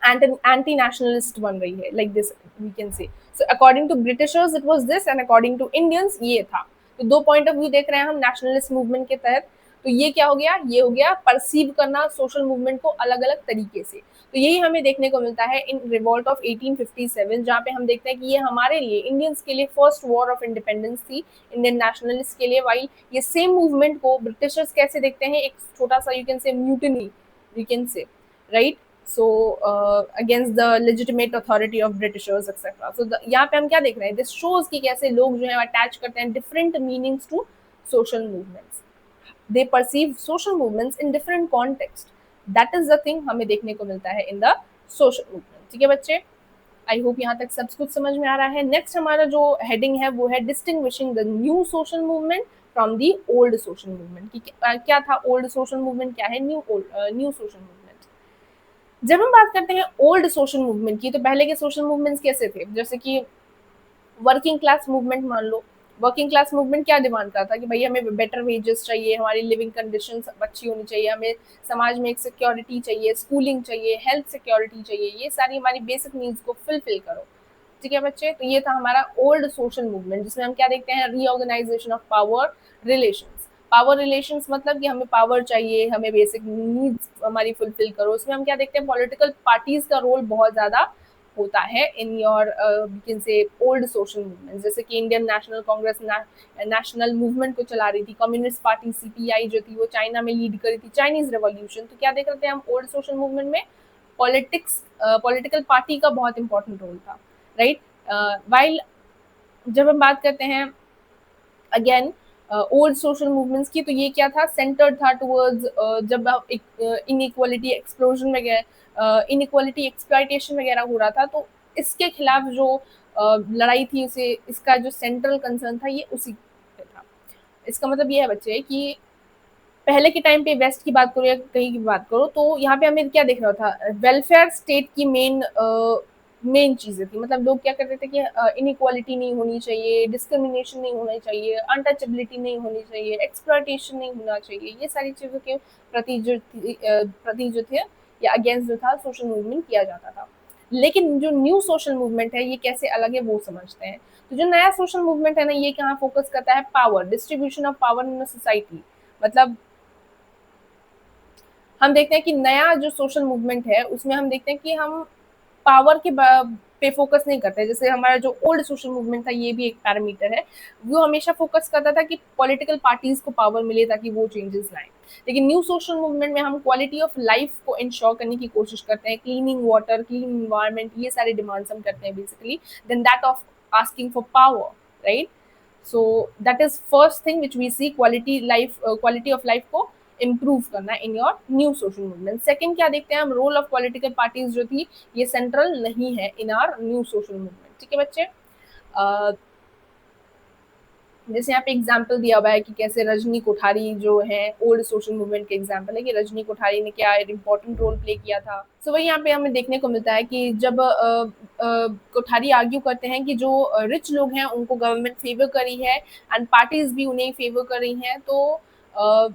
anti nationalist बन रही है, like this we can say. So according to Britishers it was this, and according to Indians ये था। तो दो पॉइंट ऑफ व्यू देख रहे हैं हम नेशनलिस्ट मूवमेंट के तहत। तो ये क्या हो गया? ये हो गया परसीव करना सोशल मूवमेंट को अलग अलग तरीके से। तो यही हमें देखने को मिलता है इन रिवॉल्ट ऑफ 1857, जहाँ पे हम देखते हैं कि ये हमारे लिए, इंडियंस के लिए फर्स्ट वॉर ऑफ इंडिपेंडेंस थी, इंडियन नेशनलिस्ट के लिए। वाइल ये सेम मूवमेंट को ब्रिटिशर्स कैसे देखते हैं? एक छोटा सा यू कैन से म्यूटिनी, यू कैन से, right? So against the legitimate authority of Britishers etc. So यहाँ पे हम क्या देख रहे हैं? This shows कि कैसे लोग जो है अटैच करते हैं different meanings to social movements. They perceive social movements in different context. That is the thing हमें देखने को मिलता है in the social movement. ठीक है बच्चे? आई होप यहाँ तक सब कुछ समझ में आ रहा है। नेक्स्ट हमारा जो हेडिंग है वो है distinguishing the new social movement from the old social movement, कि क्या था ओल्ड सोशल मूवमेंट, क्या है न्यू सोशल मूवमेंट। जब हम बात करते हैं ओल्ड सोशल मूवमेंट की, तो पहले के सोशल मूवमेंट्स कैसे थे, जैसे कि वर्किंग क्लास मूवमेंट मान लो। वर्किंग क्लास मूवमेंट क्या डिमांड करता था कि भाई हमें बेटर वेजेस चाहिए, हमारी लिविंग कंडीशन अच्छी होनी चाहिए, हमें समाज में एक सिक्योरिटी चाहिए, स्कूलिंग चाहिए, हेल्थ सिक्योरिटी चाहिए, ये सारी हमारी बेसिक नीड्स को फुलफिल करो। ठीक है बच्चे, तो ये था हमारा ओल्ड सोशल मूवमेंट, जिसमें हम क्या देखते हैं, reorganisation of power relations. Power relations मतलब कि हमें पावर चाहिए, हमें बेसिक नीड्स हमारी फुलफिल करो। उसमें हम क्या देखते हैं, पॉलिटिकल पार्टीज का रोल बहुत ज्यादा होता है in your can say old social movement. जैसे कि Indian national Congress national movement को चला रही थी, कम्युनिस्ट पार्टी सीपीआई जो थी वो चाइना में लीड करी थी चाइनीज रेवोल्यूशन। तो क्या देख रहे थे हम ओल्ड सोशल मूवमेंट में, पॉलिटिक्स पॉलिटिकल पार्टी का बहुत इंपॉर्टेंट रोल था, राइट। वाइल जब हम बात करते हैं अगेन ओल्ड सोशल मूवमेंट्स की, तो ये क्या था, सेंटर्ड था टुवर्ड्स जब इनइक्वालिटी एक्सप्लोजन वगैरह, इनइक्वालिटी एक्सप्लॉइटेशन वगैरह हो रहा था, तो इसके खिलाफ जो लड़ाई थी, उसे इसका जो सेंट्रल कंसर्न था ये उसी पे था। इसका मतलब ये है बच्चे कि पहले के टाइम पे वेस्ट की बात करो या कहीं की बात करो, तो यहाँ पे हमें क्या देख रहा था, वेलफेयर स्टेट की मेन चीजें थी। मतलब लोग क्या करते थे कि इनइक्वालिटी नहीं होनी चाहिए, डिस्क्रिमिनेशन नहीं होना चाहिए, अनटचेबिलिटी नहीं होनी चाहिए, एक्सप्लॉइटेशन नहीं होना चाहिए, ये सारी चीजों के प्रति जो थे या अगेंस्ट जो था सोशल मूवमेंट किया जाता था। लेकिन जो न्यू सोशल मूवमेंट है ये कैसे अलग है वो समझते हैं। तो जो नया सोशल मूवमेंट है ना, ये कहाँ फोकस करता है, power, distribution of power in society. मतलब हम देखते हैं कि नया जो सोशल मूवमेंट है उसमें हम देखते हैं कि हम पावर के पे फोकस नहीं करते। जैसे हमारा जो ओल्ड सोशल मूवमेंट था, ये भी एक पैरामीटर है, वो हमेशा फोकस करता था कि पॉलिटिकल पार्टीज को पावर मिले ताकि वो चेंजेस लाएं। लेकिन न्यू सोशल मूवमेंट में हम क्वालिटी ऑफ लाइफ को इंश्योर करने की कोशिश करते हैं, क्लीनिंग वाटर, क्लीन इन्वायरमेंट, ये सारे डिमांड्स हम करते हैं basically, then that of asking for power, right. So that is first thing which we see, quality of life को इम्प्रूव करना in your new social movement. Second क्या देखते हैं हम, रोल ऑफ पॉलिटिकल पार्टीज जो थी ये सेंट्रल नहीं है इन आर न्यू सोशल मूवमेंट। ठीक है बच्चे, जैसे यहाँ पे एग्जाम्पल दिया हुआ है कि कैसे रजनी कोठारी जो है ओल्ड सोशल मूवमेंट के एग्जाम्पल है कि रजनी कोठारी ने क्या इंपॉर्टेंट रोल प्ले किया था। सो वही यहाँ पे हमें देखने को मिलता है कि जब कोठारी आर्ग्यू करते हैं कि जो रिच लोग हैं उनको गवर्नमेंट फेवर करी है एंड पार्टीज भी उन्हें फेवर कर रही हैं, तो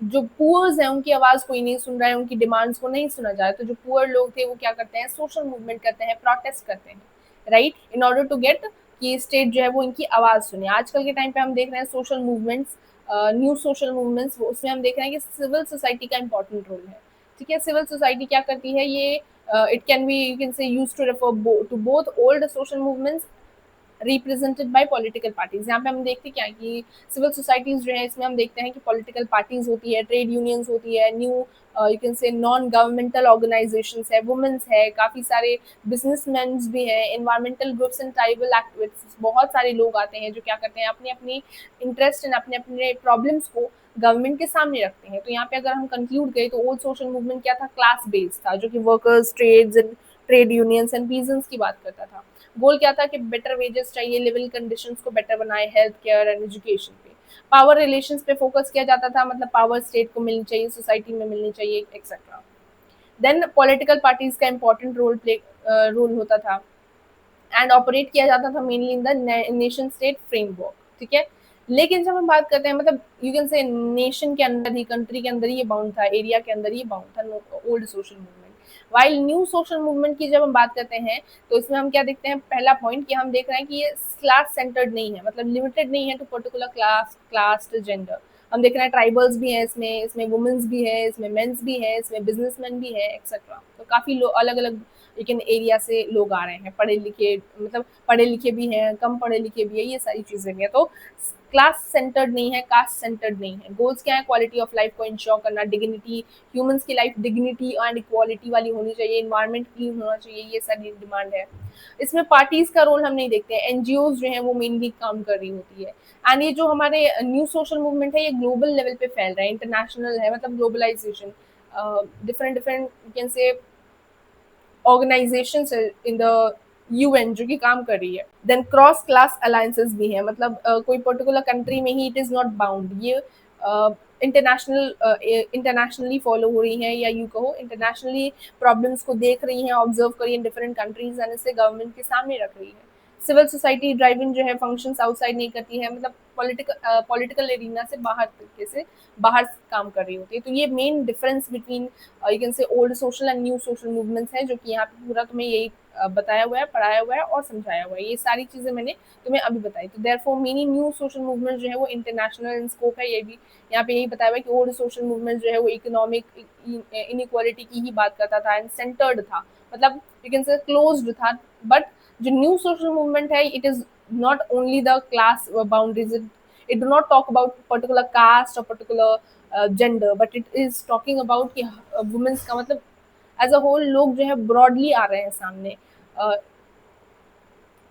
जो पुअर्स हैं उनकी आवाज कोई नहीं सुन रहा है, उनकी डिमांड्स को नहीं सुना जा रहा है। तो जो पुअर लोग थे वो क्या करते हैं, सोशल मूवमेंट करते हैं, प्रोटेस्ट करते हैं, right, in order to get कि स्टेट जो है वो इनकी आवाज सुने। आजकल के टाइम पे हम देख रहे हैं social movements, new social movements, उसमें हम देख रहे हैं कि सिविल सोसाइटी का इंपॉर्टेंट रोल है। ठीक है, सिविल सोसाइटी क्या करती है, ये it can be you can say use to refer to both old social movements represented by political parties. यहाँ पे हम देखते क्या है कि सिविल सोसाइटीज जो है इसमें हम देखते हैं कि पॉलिटिकल पार्टीज होती है, ट्रेड यूनियंस होती है, न्यू यू कैन से नॉन गवर्नमेंटल ऑर्गेनाइजेशंस है, वुमेन्स है, काफ़ी सारे बिजनेसमैन भी हैं, environmental groups and tribal activists, बहुत सारे लोग आते हैं जो क्या करते हैं, अपनी अपनी इंटरेस्ट एंड अपने अपने प्रॉब्लम्स को गवर्नमेंट के सामने रखते हैं। तो यहाँ पे अगर हम कंक्लूड करें तो ओल्ड सोशल मूवमेंट क्या था, क्लास बेस्ड था, जो कि workers, trades and trade unions and peasants की बात करता था। गोल क्या था कि बेटर वेजेस चाहिए, लिविंग कंडीशंस को बेटर बनाए, हेल्थ केयर एंड एजुकेशन पे। पावर रिलेशंस पे फोकस किया जाता था, मतलब पावर स्टेट को मिलनी चाहिए, सोसाइटी में मिलनी चाहिए, एक्सेट्रा। देन पॉलिटिकल पार्टीज का इंपॉर्टेंट रोल होता था एंड ऑपरेट किया जाता था mainly in the nation state framework. ठीक है, लेकिन जब हम बात करते हैं, मतलब यू कैन से नेशन के अंदर ही, कंट्री के अंदर ही ये बाउंड था, एरिया के अंदर ही बाउंड था old social movement. While new social movement की जब हम बात करते हैं तो इसमें हम क्या देखते हैं, पहला पॉइंट कि हम देख रहे हैं कि ये क्लास सेंटर्ड नहीं है, मतलब लिमिटेड नहीं है टू पर्टिकुलर क्लास जेंडर। हम देख रहे हैं ट्राइबल्स भी हैं इसमें, इसमें वुमेन्स भी है, इसमें मेंस भी है, इसमें बिजनेसमैन भी है, एक्सेट्रा। तो काफी अलग अलग लेकिन एरिया से लोग आ रहे हैं, पढ़े लिखे, मतलब पढ़े लिखे भी हैं, कम पढ़े लिखे भी है, ये सारी चीजें हैं। तो क्लास सेंटर्ड नहीं है, कास्ट सेंटर्ड नहीं है। गोल्स क्या है, क्वालिटी ऑफ लाइफ को इंश्योर करना, डिग्निटी, ह्यूमंस की लाइफ डिग्निटी एंड इक्वालिटी वाली होनी चाहिए, इन्वायरमेंट क्लीन होना चाहिए, ये सारी डिमांड है। इसमें पार्टीज का रोल हम नहीं देखते हैं, एनजीओ जो है वो मेनली काम कर रही होती है। एंड ये जो हमारे न्यू सोशल मूवमेंट है ये ग्लोबल लेवल पे फैल रहा है, इंटरनेशनल है, मतलब globalisation, different different can say organizations in the UN जो कि काम कर रही है। देन क्रॉस क्लास अलायंसेस भी हैं, मतलब कोई पर्टिकुलर कंट्री में ही इट इज़ नॉट बाउंड, ये इंटरनेशनली फॉलो हो रही हैं, या यूँ कहो इंटरनेशनली प्रॉब्लम्स को देख रही हैं, ऑब्जर्व कर रही हैं डिफरेंट कंट्रीज एंड इसे गवर्नमेंट के सामने रख रही है। सिविल सोसाइटी ड्राइविंग जो है फंक्शंस आउटसाइड नहीं करती है, मतलब पॉलिटिकल एरिना से बाहर तरीके से बाहर काम कर रही होती है। तो ये main difference between you can से old social and new social movements है, जो कि यहाँ पे पूरा तुम्हें यही बताया हुआ है, पढ़ाया हुआ है और समझाया हुआ है। ये सारी चीज़ें मैंने तुम्हें अभी बताई। तो therefore many new social movement जो है वो इंटरनेशनल इन स्कोप है। ये भी यहाँ पे यही बताया हुआ है कि ओल्ड सोशल मूवमेंट जो है वो इकोनॉमिक इनइक्वालिटी की ही बात करता था एंड सेंटर्ड था, मतलब यू कैन से क्लोज्ड था। बट जो न्यू सोशल मूवमेंट है it is not only the class boundaries, it do not talk about particular caste or particular gender, but it is talking about कि women's का मतलब as a whole लोग जो है broadly आ रहे हैं सामने।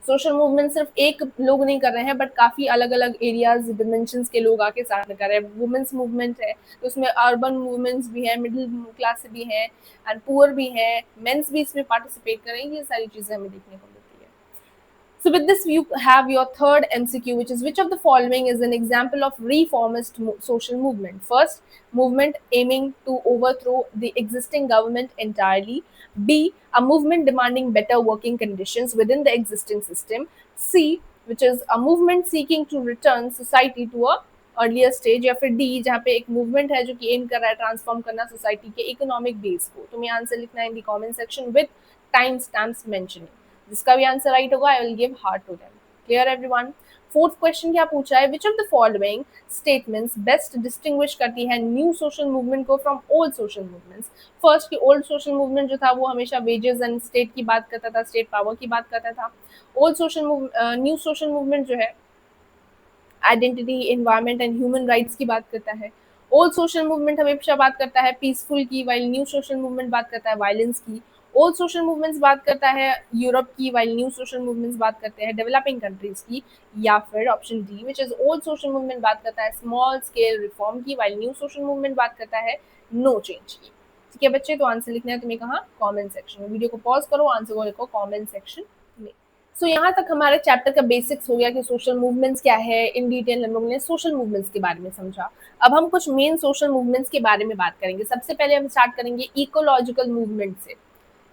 सोशल मूवमेंट सिर्फ एक लोग नहीं कर रहे हैं, बट काफ़ी अलग अलग एरियाज डिमेंशंस के लोग आके साथ में कर रहे हैं। वुमेन्स मूवमेंट है तो उसमें अर्बन वुमेन्स भी हैं, मिडिल क्लास से भी हैं एंड पुअर भी हैं, मेंस भी इसमें पार्टिसिपेट कर रहे हैं। ये सारी चीज़ें हमें देखने को मिलती है। So with this, you have your third MCQ, which is which of the following is an example of reformist social movement? First, movement aiming to overthrow the existing government entirely. B, a movement demanding better working conditions within the existing system. C, which is a movement seeking to return society to a earlier stage. या फिर D, जहाँ पे एक movement है जो कि M कर रहा है ट्रांसफॉर्म करना सोसाइटी के इकोनॉमिक बेस को। तुम्हें आंसर लिखना है in the comment section with time stamps mentioning. जिसका भी आंसर राइट होगा I will give heart to them. Clear everyone? Fourth question क्या पूछा है, which of the following statements best distinguish करती है न्यू सोशल मूवमेंट को from old social movements? First की ओल्ड सोशल मूवमेंट जो था वो हमेशा वेजेस एंड स्टेट की बात करता था, स्टेट पावर की बात करता था। Old social new social movement जो है identity, environment and human rights की बात करता है। ओल्ड सोशल मूवमेंट हमेशा बात करता है पीसफुल की, वाइल न्यू सोशल मूवमेंट बात करता है वायलेंस की। ओल्ड सोशल मूवमेंट्स बात करता है यूरोप की, वाइल न्यू सोशल मूवमेंट्स बात करते हैं डेवलपिंग कंट्रीज की। या फिर option D, which is old social movement बात करता है स्मॉल स्केल रिफॉर्म की, वाइल न्यू सोशल मूवमेंट बात करता है नो चेंज की। ठीक है बच्चे, तो आंसर लिखना है तुम्हें कहाँ, कमेंट सेक्शन में। वीडियो को पॉज करो, आंसर को लिखो कमेंट सेक्शन में। सो यहाँ तक हमारे चैप्टर का बेसिक्स हो गया कि सोशल मूवमेंट्स क्या है। इन डिटेल हम लोगों ने सोशल मूवमेंट्स के बारे में समझा। अब हम कुछ मेन सोशल मूवमेंट्स के बारे में बात करेंगे। सबसे पहले हम स्टार्ट करेंगे इकोलॉजिकल मूवमेंट से।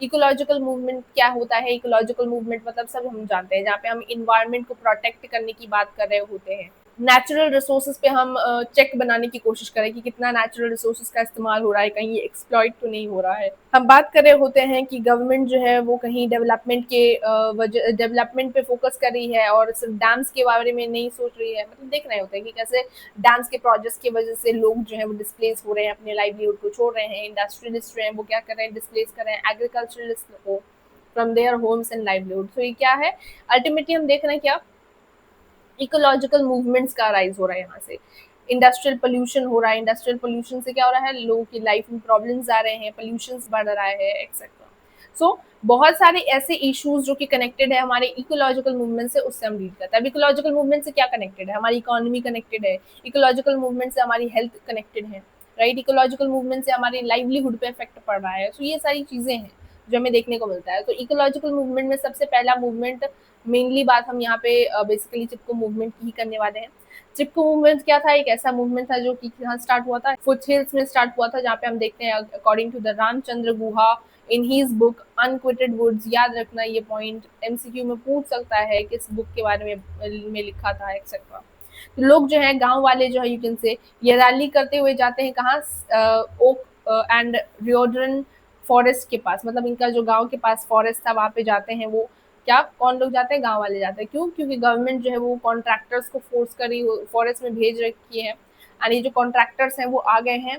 इकोलॉजिकल मूवमेंट क्या होता है? इकोलॉजिकल मूवमेंट मतलब सब हम जानते हैं, जहाँ पे हम इन्वायरमेंट को प्रोटेक्ट करने की बात कर रहे होते हैं। नेचुरल रिसोर्सेज पे हम चेक बनाने की कोशिश करें कि कितना नेचुरल रिसोर्सेज का इस्तेमाल हो रहा है, कहीं ये एक्सप्लॉइट तो नहीं हो रहा है। हम बात कर रहे होते हैं कि गवर्नमेंट जो है वो कहीं डेवलपमेंट के डेवलपमेंट पे फोकस कर रही है और सिर्फ डैम्स के बारे में नहीं सोच रही है। मतलब देख रहे होते हैं कि कैसे डैम्स के प्रोजेक्ट्स की वजह से लोग जो है वो डिस्प्लेस हो रहे हैं, अपने लाइवलीहुड को छोड़ रहे हैं। इंडस्ट्रियलिस्ट जो है वो क्या कर रहे हैं, डिस्प्लेस कर रहे हैं एग्रीकल्चरलिस्ट को from their homes and livelihood. तो ये क्या है, अल्टीमेटली हम देख रहे हैं क्या, इकोलॉजिकल मूवमेंट्स का राइज हो रहा है यहाँ से। इंडस्ट्रियल पोल्यूशन हो रहा है, इंडस्ट्रियल पोल्यूशन से क्या हो रहा है, लोगों की लाइफ में प्रॉब्लम्स आ रहे हैं, पोल्यूशन बढ़ रहा है एक्सेट्रा। सो बहुत सारे ऐसे इश्यूज जो कि कनेक्टेड है हमारे इकोलॉजिकल मूवमेंट से, उससे हम डील करते हैं। अब इकोलॉजिकल मूवमेंट से क्या कनेक्टेड है, हमारी इकोनॉमी कनेक्टेड है, इकोलॉजिकल मूवमेंट से हमारी हेल्थ कनेक्टेड है, राइट। इकोलॉजिकल मूवमेंट से हमारे लाइवलीहुड पे इफेक्ट पड़ रहा है। तो ये सारी चीजें हैं जो हमें देखने को मिलता है। तो इकोलॉजिकल मूवमेंट में सबसे पहला मूवमेंट, मेनली बात हम यहाँ पे बेसिकली चिपको मूवमेंट की ही करने वाले हैं। चिपको मूवमेंट क्या था, एक ऐसा मूवमेंट था जो कि यहाँ स्टार्ट हुआ था, फुट हिल्स में स्टार्ट हुआ था, जहाँ पे हम देखते हैं according to the Ramachandra Guha in his book unquiet woods. याद रखना ये पॉइंट, एमसीक्यू में पूछ सकता है किस बुक के बारे में लिखा था एक्सेट्रा। तो लोग जो है, गांव वाले जो है, यू कैन से, ये रैली करते हुए जाते हैं कहाँ, ओक एंड रियोड्रन फॉरेस्ट के पास। मतलब इनका जो गांव के पास फॉरेस्ट था वहाँ पे जाते हैं वो, क्या कौन लोग जाते हैं, गांव वाले जाते हैं। क्यों? क्योंकि गवर्नमेंट जो है वो कॉन्ट्रैक्टर्स को फोर्स करी फॉरेस्ट में भेज रखी है, एंड ये जो कॉन्ट्रैक्टर्स हैं वो आ गए हैं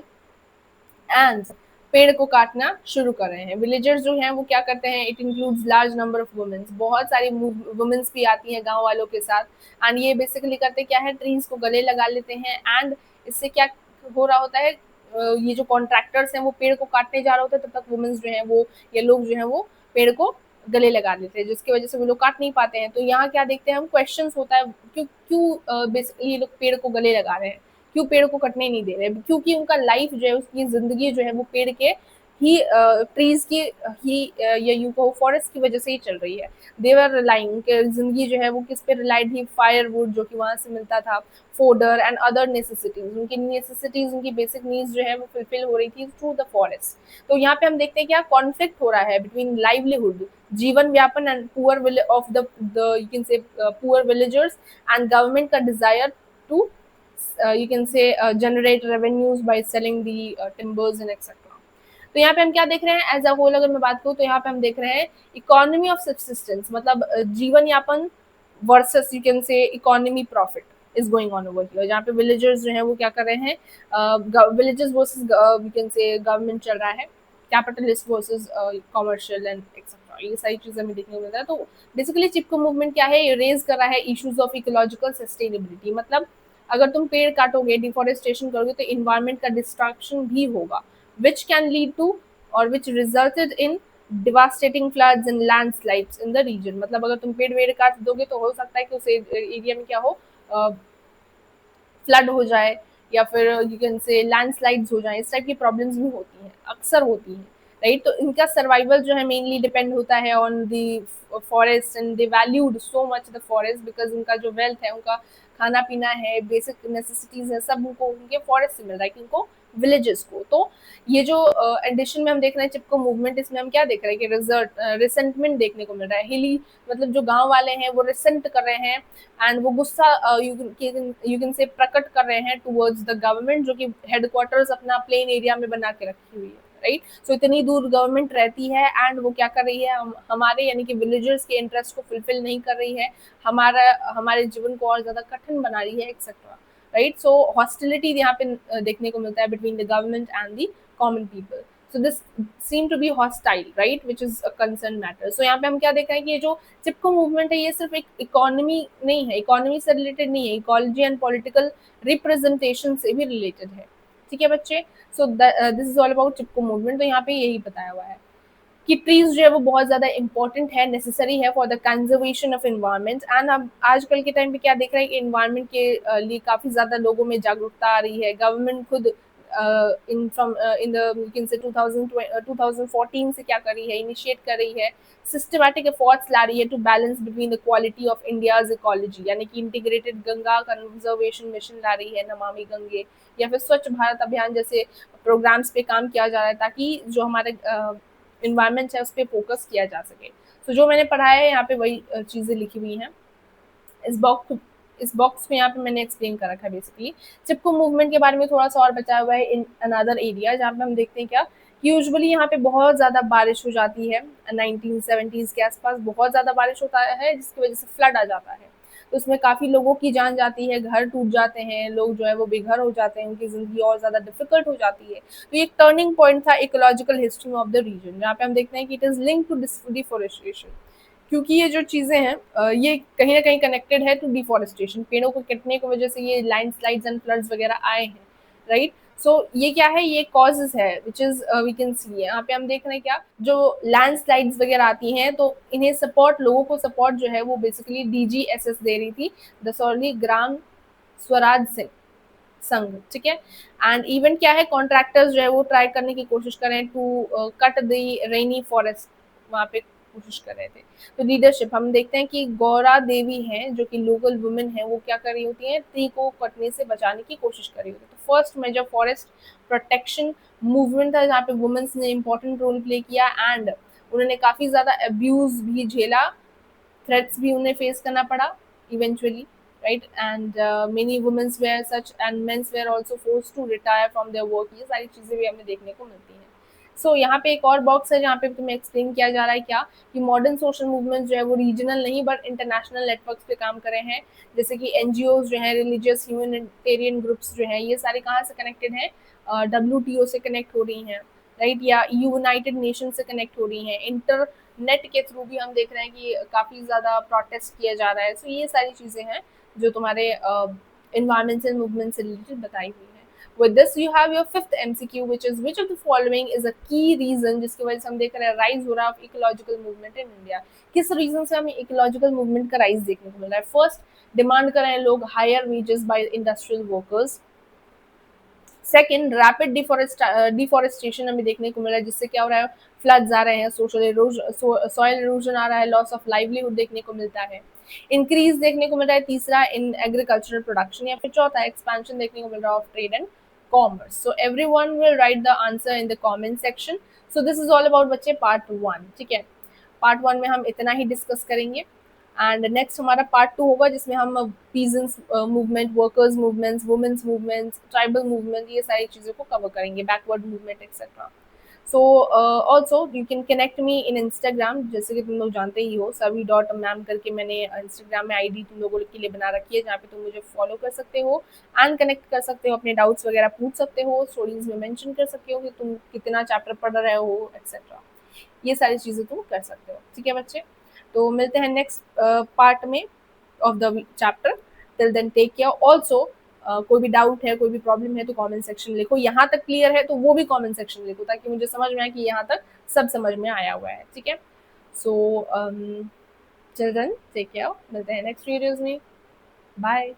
एंड पेड़ को काटना शुरू कर रहे हैं। विलेजर्स जो हैं वो क्या करते हैं, it includes large number of womens, बहुत सारी वुमेन्स भी आती हैं गांव वालों के साथ। एंड ये बेसिकली करते क्या है, ट्रीज को गले लगा लेते हैं। एंड इससे क्या हो रहा होता है, ये जो कॉन्ट्रैक्टर्स हैं वो पेड़ को काटने जा रहे होते हैं, तब तक वुमेन्स जो है वो, ये लोग जो है वो पेड़ को गले लगा लेते हैं, जिसकी वजह से वो लोग काट नहीं पाते हैं। तो यहाँ क्या देखते हैं हम, क्वेश्चंस होता है क्यों क्यों बेसिकली ये लोग पेड़ को गले लगा रहे हैं, क्यों पेड़ को कटने नहीं दे रहे, क्योंकि उनका लाइफ जो है, उसकी जिंदगी जो है वो पेड़ के ही ट्रीज की ही या यू को फॉरेस्ट की वजह से ही चल रही है। देवर रिलाइंग जिंदगी जो है वो किस पे रिलाइड थी, फायरवुड जो कि वहां से मिलता था, फोडर एंड अदर नेसेसिटीज, उनकी नेसेसिटीज उनकी बेसिक नीड्स जो है वो फुलफिल हो रही थी थ्रू द फॉरेस्ट। तो यहाँ पे हम देखते हैं क्या कॉन्फ्लिक्ट हो रहा है बिटवीन लाइवलीहुड, जीवन व्यापन and poor of the you can say poor villagers and government का desire to you can say generate revenues by selling the timbers and etc. तो यहाँ पे हम क्या देख रहे हैं एज अ होल, अगर मैं बात करूँ तो यहाँ पे हम देख रहे हैं इकोनॉमी ऑफ सब्सिस्टेंस, मतलब जीवन यापन वर्सेस यू कैन से economy profit is going on over here, जहाँ पे विलेजर्स जो है वो क्या कर रहे हैं, विलेजर्स वर्सेस यू कैन से गवर्नमेंट चल रहा है, capitalist versus commercial and etcetera, ये सारी चीजें हमें देखने को मिल रहा है। तो बेसिकली चिपको मूवमेंट क्या है, ये रेज कर रहा है इश्यूज ऑफ इकोलॉजिकल सस्टेनेबिलिटी, मतलब अगर तुम पेड़ काटोगे, डिफोरेस्टेशन करोगे तो इन्वायरमेंट का डिस्ट्रक्शन भी होगा, which can lead to or which resulted in devastating floods and landslides in the region। मतलब अगर तुम पेड़ वेड़ काट दोगे तो हो सकता है कि उस एरिया में क्या हो, फ्लड हो जाए या फिर यू कैन से लैंडस्लाइड्स हो जाए, इस टाइप की प्रॉब्लम्स भी होती हैं, अक्सर होती हैं, राइट। तो इनका सर्वाइवल जो है मेनली डिपेंड होता है on the forest and they valued so much the forest because उनका जो वेल्थ है, उनका खाना पीना है, बेसिक नेसेसिटीज है, सब उनको उनके फॉरेस्ट से मिल रहा है, किनको, विलेजेस को। तो ये जो एडिशन में हम देख रहे हैं चिपको मूवमेंट, इसमें हम क्या देख रहे हैं कि रिजल्ट रिसेंटमेंट देखने को मिल रहा है, हिली मतलब जो गांव वाले हैं वो रिसेंट कर रहे हैं एंड वो गुस्सा यू कैन से प्रकट कर रहे हैं टुवर्ड्स द गवर्नमेंट, जो कि हेडक्वार्टर्स अपना प्लेन एरिया में बना के रखी हुई है, राइट। सो इतनी दूर गवर्नमेंट रहती है एंड वो क्या कर रही है, हमारे यानी कि विलेजर्स के इंटरेस्ट को फुलफिल नहीं कर रही है, हमारे जीवन को और ज्यादा कठिन बना रही है एक्सेट्रा, राइट। सो हॉस्टिलिटी यहाँ पे देखने को मिलता है between the government and the common people. So this seem to be hostile, right, which is a concern matter. So यहाँ पे हम क्या देख रहे हैं कि ये जो चिपको मूवमेंट है ये सिर्फ एक इकोनॉमी नहीं है, इकोनॉमी से रिलेटेड नहीं है, इकोलॉजी एंड पॉलिटिकल रिप्रेजेंटेशन से भी रिलेटेड है, ठीक है बच्चे। सो this is all about Chipko movement. तो यहाँ पे यही बताया हुआ है कि ट्रीज जो है वो बहुत ज्यादा इंपॉर्टेंट है, नेसेसरी है for the conservation of environment. And अब आजकल के टाइम पे क्या देख रहे हैं कि एनवायरमेंट के लिए काफी ज्यादा लोगों में जागरूकता आ रही है, गवर्नमेंट खुद इन द कैन से 2014 से क्या कर रही है, इनिशिएट कर रही है, सिस्टमैटिक एफर्ट्स ला रही है to balance between the quality of India's ecology, यानी कि इंटीग्रेटेड गंगा कंजर्वेशन मिशन ला रही है, नमामि गंगे या फिर स्वच्छ भारत अभियान जैसे प्रोग्राम्स पे काम किया जा रहा है ताकि जो हमारे इन्वायरमेंट है उस पर फोकस किया जा सके। तो जो मैंने पढ़ा है यहाँ पे वही चीज़ें लिखी हुई हैं इस बॉक्स में, यहाँ पे मैंने एक्सप्लेन कर रखा है बेसिकली। चिपको मूवमेंट के बारे में थोड़ा सा और बताया हुआ है इन अनदर एरिया, जहाँ पे हम देखते हैं क्या यूजुअली यहाँ पे बहुत ज़्यादा बारिश हो जाती है, 1970s के आसपास बहुत ज़्यादा बारिश होता है जिसकी वजह से फ्लड आ जाता है, तो उसमें काफ़ी लोगों की जान जाती है, घर टूट जाते हैं, लोग जो है वो बेघर हो जाते हैं, उनकी ज़िंदगी और ज़्यादा डिफिकल्ट हो जाती है। तो ये एक टर्निंग पॉइंट था ecological history of the region, जहाँ पे हम देखते हैं कि it is link to deforestation, क्योंकि ये जो चीज़ें हैं ये कहीं ना कहीं कनेक्टेड है टू डिफोरेस्टेशन, पेड़ों को कटने की वजह से ये लैंडस्लाइड्स एंड फ्लड्स वगैरह आए हैं, राइट। सो ये क्या है, ये कॉजेज है which is we can see, यहाँ पे हम देख रहे हैं क्या जो लैंडस्लाइड्स वगैरह आती हैं तो इन्हें सपोर्ट, लोगों को सपोर्ट जो है वो बेसिकली डीजीएसएस दे रही थी, दसौली ग्राम स्वराज सिंह संघ, ठीक है। एंड इवन क्या है, कॉन्ट्रैक्टर्स जो है वो ट्राई करने की कोशिश कर रहे हैं to cut the rainy forest, वहाँ पे कोशिश कर रहे थे। तो लीडरशिप हम देखते हैं कि गौरा देवी हैं जो कि लोकल वुमेन है, वो क्या कर रही होती हैं, ट्री को कटने से बचाने की कोशिश कर रही होती है। तो first major forest protection movement था जहाँ पे वुमेन्स ने इंपॉर्टेंट रोल प्ले किया एंड उन्होंने काफ़ी ज़्यादा अब्यूज़ भी झेला, थ्रेट्स भी उन्हें फेस करना पड़ा eventually, right, and many women's were such and men's were also forced to retire from their work, ये सारी चीज़ें भी हमें देखने को मिलती हैं। सो यहाँ पे एक और बॉक्स है जहाँ पे तुम्हें एक्सप्लेन किया जा रहा है क्या कि मॉडर्न सोशल मूवमेंट जो है वो रीजनल नहीं बट इंटरनेशनल नेटवर्क्स पे काम कर रहे हैं, जैसे कि एनजीओ जो है, रिलीजियस ह्यूमैनिटेरियन ग्रुप्स जो है, ये सारे कहाँ से कनेक्टेड हैं, WTO से कनेक्ट हो रही हैं, राइट, या यूनाइटेड नेशन से कनेक्ट हो रही हैं, इंटरनेट के थ्रू भी हम देख रहे हैं कि काफ़ी ज़्यादा प्रोटेस्ट किया जा रहा है। सो ये सारी चीज़ें हैं जो तुम्हारे environmental movement से related बताई हुई है। With this you have your fifth MCQ which is which of the following is a key reason जिसकी वजह से हम देख रहे हैं राइज हो रहा है इकोलॉजिकल मूवमेंट इन इंडिया। किस रीजन से हमें इकोलॉजिकल मूवमेंट का राइज देखने को मिल रहा है? फर्स्ट, डिमांड कर रहे हैं लोग higher wages by industrial workers. Second, rapid deforestation हमें देखने को मिला है, जिससे क्या हो रहा है, फ्लड्स आ रहे हैं, सॉइल इरोजन आ रहा है, लॉस ऑफ लाइवलीहुड देखने को मिलता है, इंक्रीज देखने को मिल रहा है, तीसरा इन एग्रीकल्चरल प्रोडक्शन, या फिर चौथा एक्सपेंशन देखने को मिल रहा है of trade and commerce. So everyone will write the answer in the comment section. So this is all about बच्चे पार्ट 1. ठीक है, पार्ट 1 में हम इतना ही डिस्कस करेंगे, एंड नेक्स्ट हमारा पार्ट 2 होगा, जिसमें हम peasants movement, workers movements, womens movements, tribal movement, ये सारी चीज़ों को कवर करेंगे, backward movement etcetera. So also you can connect me in Instagram, जैसे कि तुम लोग जानते ही हो, सभी डॉट मैम करके मैंने इंस्टाग्राम में आईडी तुम लोगों के लिए बना रखी है, जहाँ पे तुम मुझे फॉलो कर सकते हो एंड कनेक्ट कर सकते हो, अपने डाउट्स वगैरह पूछ सकते हो, स्टोरीज में मेंशन कर सकते हो कि तुम कितना चैप्टर पढ़ रहे हो एक्सेट्रा. ये सारी चीज़ें तुम कर सकते हो. ठीक है बच्चे, तो मिलते हैं नेक्स्ट पार्ट में of the chapter. Till then take care. Also कोई भी डाउट है, कोई भी प्रॉब्लम है, तो कमेंट सेक्शन लिखो. यहाँ तक क्लियर है तो वो भी कमेंट सेक्शन लिखो, ताकि मुझे समझ में आए कि यहाँ तक सब समझ में आया हुआ है. ठीक है, सो चिल्ड्रन टेक केयर. मिलते हैं नेक्स्ट वीडियोज में. बाय.